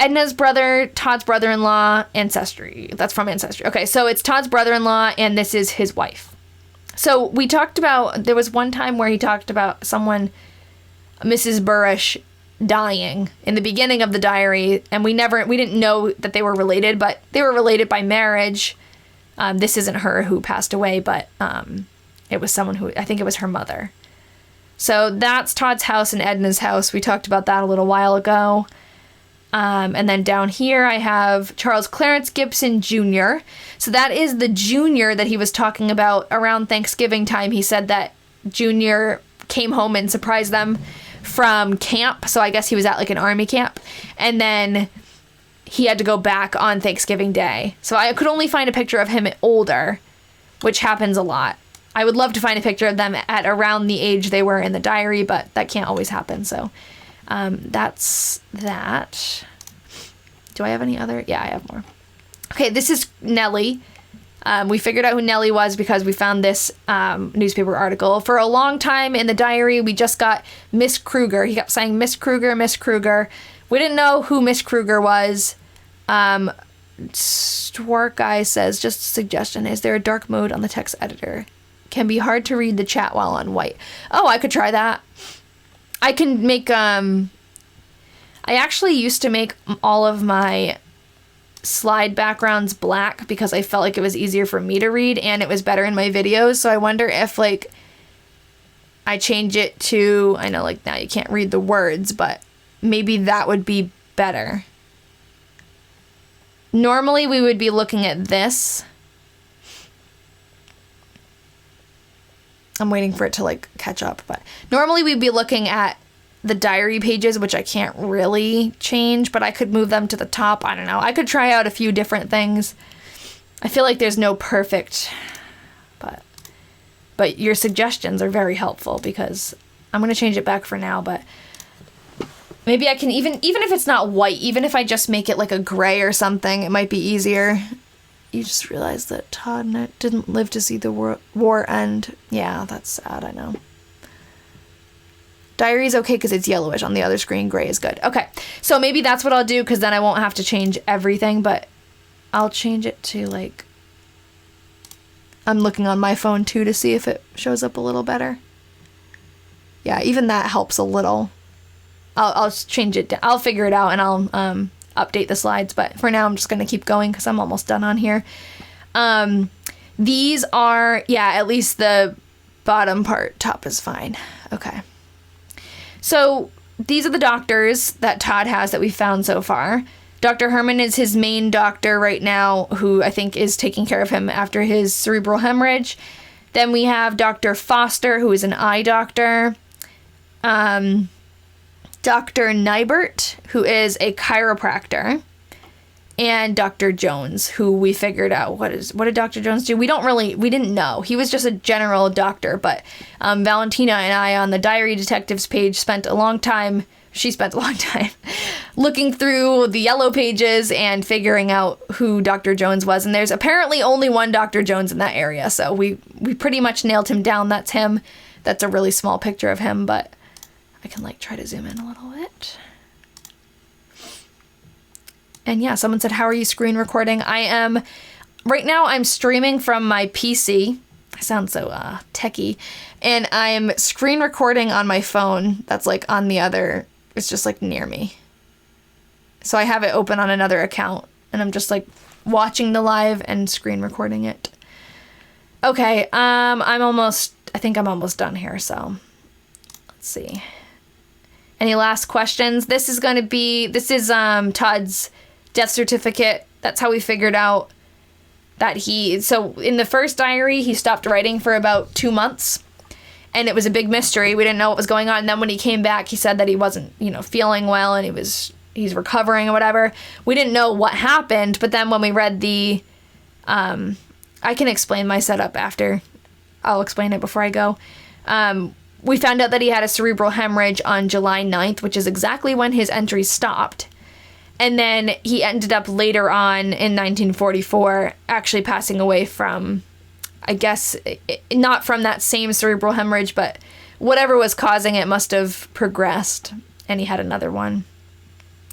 Edna's brother, Todd's brother-in-law, Ancestry. That's from Ancestry. Okay, so it's Todd's brother-in-law, and this is his wife. So we talked about, there was one time where he talked about someone, Mrs. Burrish, dying in the beginning of the diary, and we didn't know that they were related, but they were related by marriage. This isn't her who passed away, but it was someone who, I think it was her mother. So that's Todd's house and Edna's house. We talked about that a little while ago. And then down here I have Charles Clarence Gibson Jr. So that is the junior that he was talking about around Thanksgiving time. He said that Junior came home and surprised them from camp. So I guess he was at like an army camp. And then he had to go back on Thanksgiving Day. So I could only find a picture of him older, which happens a lot. I would love to find a picture of them at around the age they were in the diary, but that can't always happen. So that's that. Do I have any other? Yeah, I have more. Okay, this is Nellie. We figured out who Nellie was because we found this newspaper article. For a long time in the diary, we just got Miss Kruger. He kept saying Miss Kruger, Miss Kruger. We didn't know who Miss Kruger was. Stwark Guy says, just a suggestion, is there a dark mode on the text editor? Can be hard to read the chat while on white. Oh, I could try that. I can make, I actually used to make all of my slide backgrounds black because I felt like it was easier for me to read and it was better in my videos. So I wonder if like I change it to, I know like now you can't read the words, but maybe that would be better. Normally we would be looking at this. I'm waiting for it to like catch up, but normally we'd be looking at the diary pages, which I can't really change, but I could move them to the top. I don't know. I could try out a few different things. I feel like there's no perfect, but your suggestions are very helpful because I'm going to change it back for now, but maybe I can even if it's not white, even if I just make it like a gray or something, it might be easier. You just realized that Todd didn't live to see the war end. Yeah, that's sad, I know. Diary's okay because it's yellowish. On the other screen, gray is good. Okay, so maybe that's what I'll do because then I won't have to change everything, but I'll change it to like... I'm looking on my phone too to see if it shows up a little better. Yeah, even that helps a little. I'll change it. I'll figure it out and I'll update the slides, but for now I'm just going to keep going because I'm almost done on here. These are, yeah, at least the bottom part, top is fine. Okay. So these are the doctors that Todd has that we found so far. Dr. Herman is his main doctor right now, who I think is taking care of him after his cerebral hemorrhage. Then we have Dr. Foster, who is an eye doctor. Dr. Nybert, who is a chiropractor. And Dr. Jones, who we figured out, what did Dr. Jones do? We didn't know. He was just a general doctor, but Valentina and I on the Diary Detectives page spent a long time looking through the yellow pages and figuring out who Dr. Jones was. And there's apparently only one Dr. Jones in that area, so we pretty much nailed him down. That's him. That's a really small picture of him, but I can like try to zoom in a little bit. And yeah, someone said, how are you screen recording? Right now I'm streaming from my PC. I sound so techie. And I'm screen recording on my phone. That's like on the other, it's just like near me. So I have it open on another account and I'm just like watching the live and screen recording it. Okay, I think I'm almost done here, so let's see. Any last questions? This is Todd's death certificate. That's how we figured out that so in the first diary, he stopped writing for about 2 months and it was a big mystery. We didn't know what was going on. And then when he came back, he said that he wasn't, feeling well and he's recovering or whatever. We didn't know what happened, but then when we read I can explain my setup after. I'll explain it before I go. We found out that he had a cerebral hemorrhage on July 9th, which is exactly when his entry stopped. And then he ended up later on in 1944 actually passing away from, I guess, not from that same cerebral hemorrhage, but whatever was causing it must have progressed, and he had another one.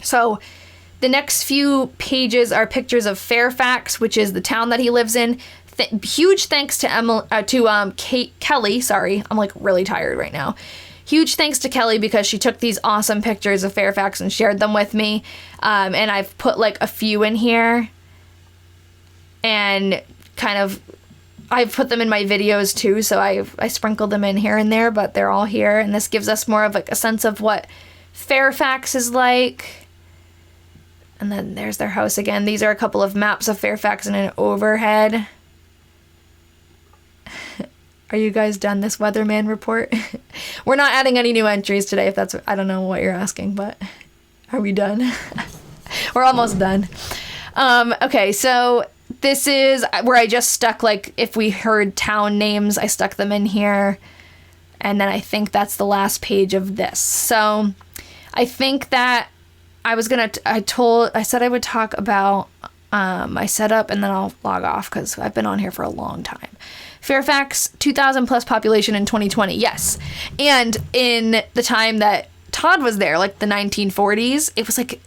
So the next few pages are pictures of Fairfax, which is the town that he lives in. Huge thanks to Kelly. Sorry, I'm like really tired right now. Huge thanks to Kelly because she took these awesome pictures of Fairfax and shared them with me. And I've put like a few in here and kind of I've put them in my videos too, so I sprinkled them in here and there, but they're all here, and this gives us more of like a sense of what Fairfax is like. And then there's their house again. These are a couple of maps of Fairfax and an overhead. Are you guys done this Weatherman report? We're not adding any new entries today, if that's, I don't know what you're asking, but are we done? We're almost done. Okay, so this is where I just stuck, like, if we heard town names, I stuck them in here. And then I think that's the last page of this. So I think that I was gonna, I said I would talk about my setup, and then I'll log off because I've been on here for a long time. Fairfax, 2,000 plus population in 2020, yes. And in the time that Todd was there, like the 1940s, it was like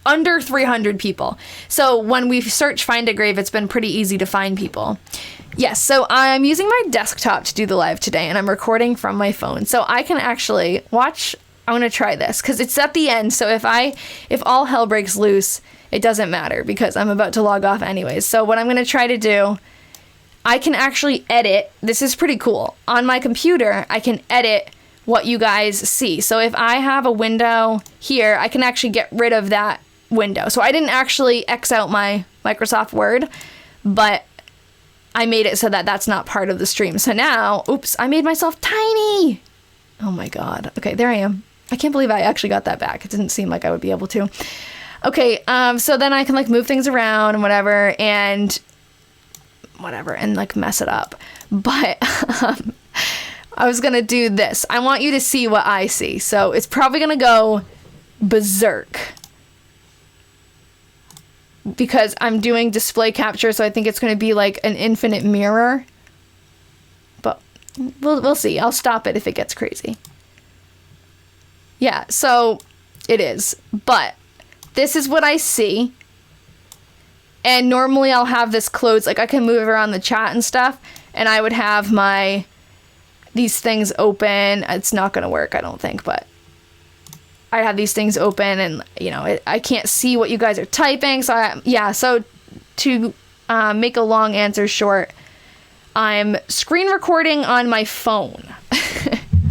under 300 people. So when we search Find a Grave, it's been pretty easy to find people. Yes, so I'm using my desktop to do the live today, and I'm recording from my phone. So I can actually watch. I'm going to try this because it's at the end. So if all hell breaks loose, it doesn't matter because I'm about to log off anyways. So what I'm going to try to do, I can actually edit. This is pretty cool. On my computer, I can edit what you guys see. So if I have a window here, I can actually get rid of that window. So I didn't actually X out my Microsoft Word, but I made it so that that's not part of the stream. So now, oops, I made myself tiny. Oh my God. Okay, there I am. I can't believe I actually got that back. It didn't seem like I would be able to. Okay, so then I can like move things around and whatever and like mess it up. But I was gonna do this. I want you to see what I see. So it's probably gonna go berserk because I'm doing display capture. So I think it's gonna be like an infinite mirror. But we'll see. I'll stop it if it gets crazy. Yeah, so it is. But this is what I see. And normally I'll have this closed, like I can move around the chat and stuff, and I would have these things open. It's not going to work, I don't think, but I have these things open, and you know, I can't see what you guys are typing. So so to make a long answer short, I'm screen recording on my phone.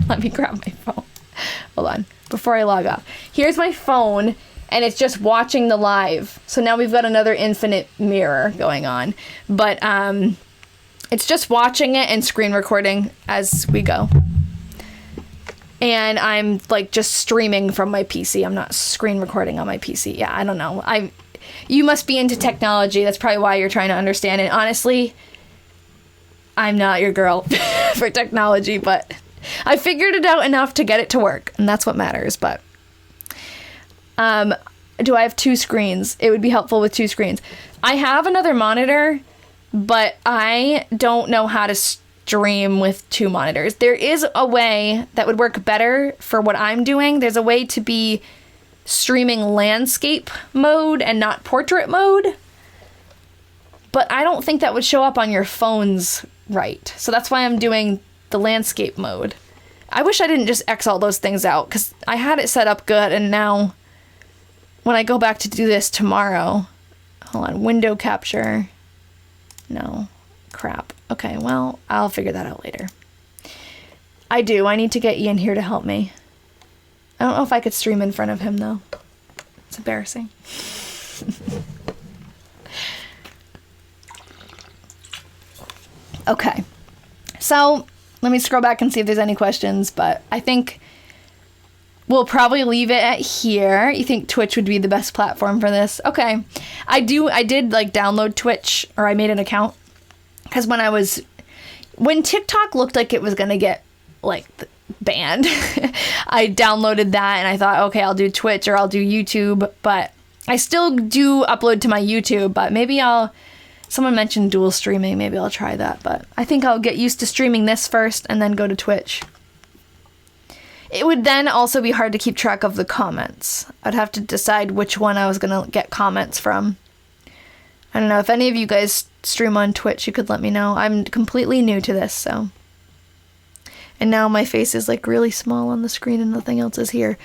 Let me grab my phone. Hold on, before I log off. Here's my phone. And it's just watching the live. So now we've got another infinite mirror going on. But it's just watching it and screen recording as we go. And I'm like just streaming from my PC. I'm not screen recording on my PC. Yeah, I don't know. You must be into technology. That's probably why you're trying to understand it. Honestly, I'm not your girl for technology, but I figured it out enough to get it to work. And that's what matters, but... do I have two screens? It would be helpful with two screens. I have another monitor, but I don't know how to stream with two monitors. There is a way that would work better for what I'm doing. There's a way to be streaming landscape mode and not portrait mode, but I don't think that would show up on your phones right. So that's why I'm doing the landscape mode. I wish I didn't just X all those things out because I had it set up good, and now when I go back to do this tomorrow, hold on, window capture, no, crap. Okay, well, I'll figure that out later. I need to get Ian here to help me. I don't know if I could stream in front of him though. It's embarrassing. Okay, so let me scroll back and see if there's any questions, but I think we'll probably leave it at here. You think Twitch would be the best platform for this? Okay. I did like download Twitch, or I made an account. Because when TikTok looked like it was going to get like banned, I downloaded that and I thought, okay, I'll do Twitch or I'll do YouTube. But I still do upload to my YouTube, but maybe someone mentioned dual streaming. Maybe I'll try that. But I think I'll get used to streaming this first and then go to Twitch. It would then also be hard to keep track of the comments. I'd have to decide which one I was going to get comments from. I don't know. If any of you guys stream on Twitch, you could let me know. I'm completely new to this, so. And now my face is like really small on the screen and nothing else is here.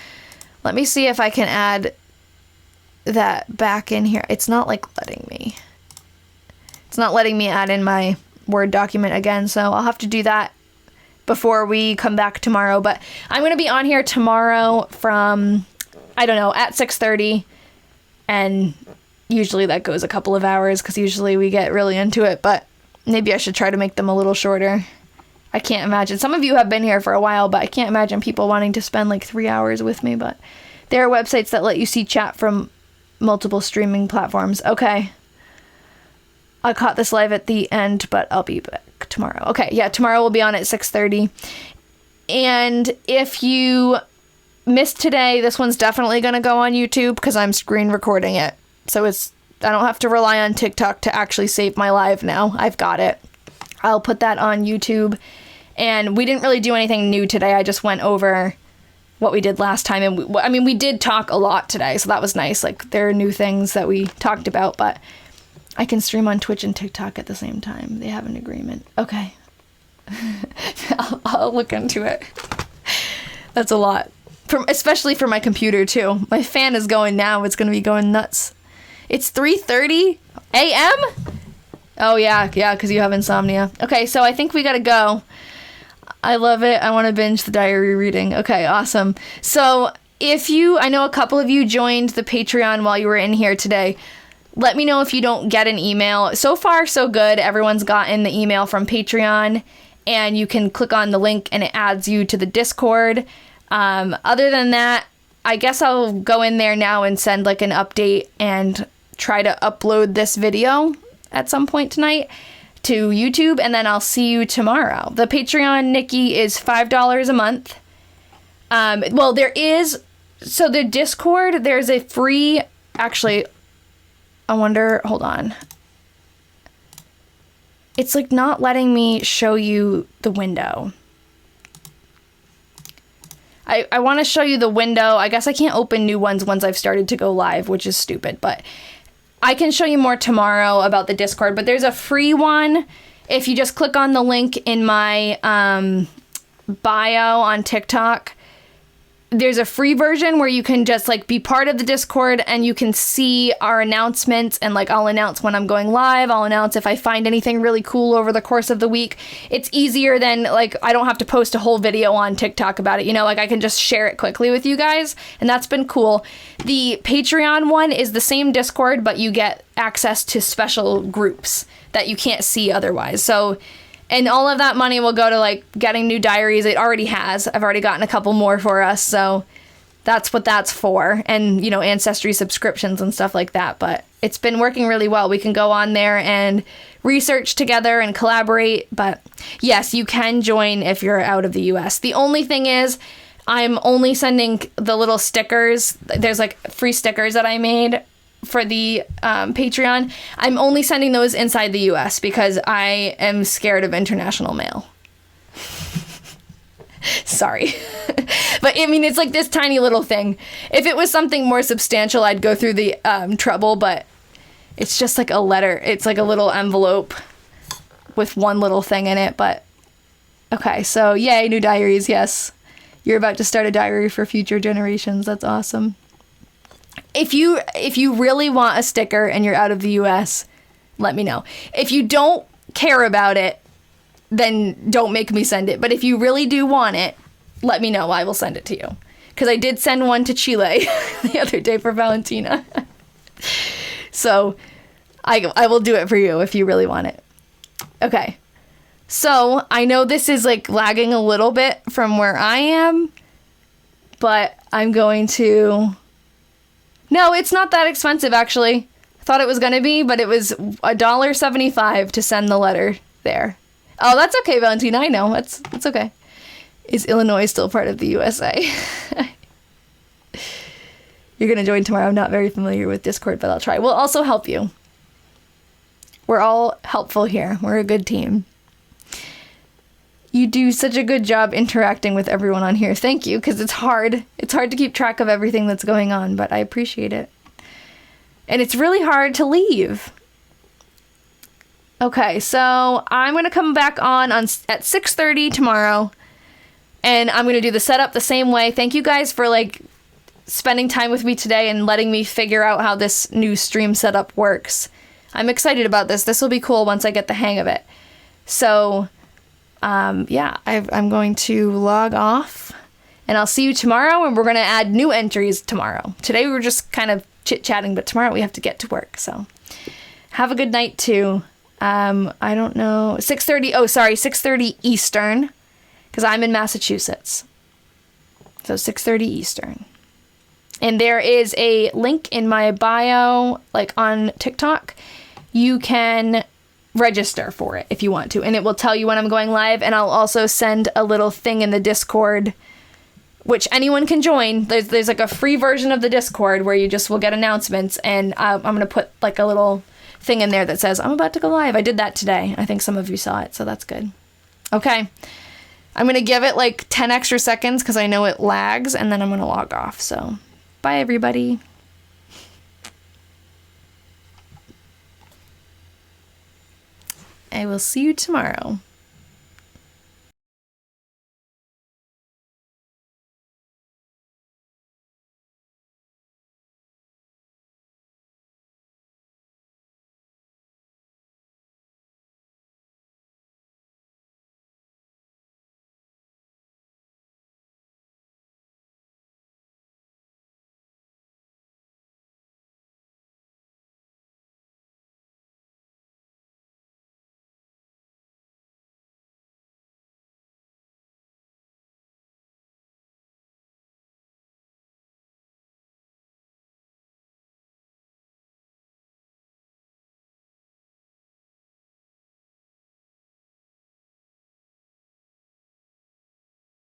Let me see if I can add that back in here. It's not like letting me. It's not letting me add in my Word document again, so I'll have to do that before we come back tomorrow. But I'm going to be on here tomorrow from, I don't know, at 6:30, and usually that goes a couple of hours because usually we get really into it, but maybe I should try to make them a little shorter. I can't imagine. Some of you have been here for a while, but I can't imagine people wanting to spend like 3 hours with me, but there are websites that let you see chat from multiple streaming platforms. Okay. I caught this live at the end, but I'll be back tomorrow. Okay, yeah, tomorrow we'll be on at 6:30. And if you missed today, this one's definitely going to go on YouTube because I'm screen recording it. So I don't have to rely on TikTok to actually save my live now. I've got it. I'll put that on YouTube. And we didn't really do anything new today. I just went over what we did last time. And we did talk a lot today, so that was nice. Like, there are new things that we talked about, but I can stream on Twitch and TikTok at the same time. They have an agreement. Okay. I'll look into it. That's a lot. Especially for my computer, too. My fan is going now. It's going to be going nuts. It's 3:30 a.m.? Oh, yeah, because you have insomnia. Okay, so I think we got to go. I love it. I want to binge the diary reading. Okay, awesome. So I know a couple of you joined the Patreon while you were in here today. Let me know if you don't get an email. So far, so good. Everyone's gotten the email from Patreon, and you can click on the link and it adds you to the Discord. Other than that, I guess I'll go in there now and send like an update and try to upload this video at some point tonight to YouTube, and then I'll see you tomorrow. The Patreon, Nikki, is $5 a month. The Discord, there's a free, actually, I wonder, hold on. It's like not letting me show you the window. I want to show you the window. I guess I can't open new ones once I've started to go live, which is stupid, but I can show you more tomorrow about the Discord, but there's a free one. If you just click on the link in my bio on TikTok, there's a free version where you can just like be part of the Discord and you can see our announcements, and like I'll announce when I'm going live. I'll announce if I find anything really cool over the course of the week. It's easier than like I don't have to post a whole video on TikTok about it, like I can just share it quickly with you guys, and that's been cool. The Patreon one is the same Discord, but you get access to special groups that you can't see otherwise. So, and all of that money will go to like getting new diaries. It already has. I've already gotten a couple more for us. So that's what that's for. And, Ancestry subscriptions and stuff like that. But it's been working really well. We can go on there and research together and collaborate. But yes, you can join if you're out of the US. The only thing is I'm only sending the little stickers. There's like free stickers that I made for the Patreon. I'm only sending those inside the US because I am scared of international mail. Sorry. But it's like this tiny little thing. If it was something more substantial, I'd go through the trouble, but it's just like a letter. It's like a little envelope with one little thing in it. But okay, so yay, new diaries. Yes, you're about to start a diary for future generations. That's awesome. If you really want a sticker and you're out of the US, let me know. If you don't care about it, then don't make me send it. But if you really do want it, let me know. I will send it to you. Because I did send one to Chile the other day for Valentina. So I will do it for you if you really want it. Okay. So I know this is like lagging a little bit from where I am, but I'm going to... No, it's not that expensive, actually. I thought it was going to be, but it was $1.75 to send the letter there. Oh, that's okay, Valentina. I know. It's okay. Is Illinois still part of the USA? You're going to join tomorrow. I'm not very familiar with Discord, but I'll try. We'll also help you. We're all helpful here. We're a good team. You do such a good job interacting with everyone on here. Thank you, because it's hard. It's hard to keep track of everything that's going on, but I appreciate it. And it's really hard to leave. Okay, so I'm going to come back on at 6:30 tomorrow, and I'm going to do the setup the same way. Thank you guys for, spending time with me today and letting me figure out how this new stream setup works. I'm excited about this. This will be cool once I get the hang of it. So, yeah, I'm going to log off, and I'll see you tomorrow, and we're going to add new entries tomorrow. Today we were just kind of chit-chatting, but tomorrow we have to get to work, so have a good night, too. I don't know, 6:30 Eastern, because I'm in Massachusetts. So 6:30 Eastern. And there is a link in my bio, like on TikTok. You can register for it if you want to, and it will tell you when I'm going live, and I'll also send a little thing in the Discord, which anyone can join. There's like a free version of the Discord where you just will get announcements, and I'm going to put like a little thing in there that says, I'm about to go live. I did that today. I think some of you saw it, so that's good. Okay. I'm going to give it like 10 extra seconds because I know it lags, and then I'm going to log off. So, bye everybody. I will see you tomorrow.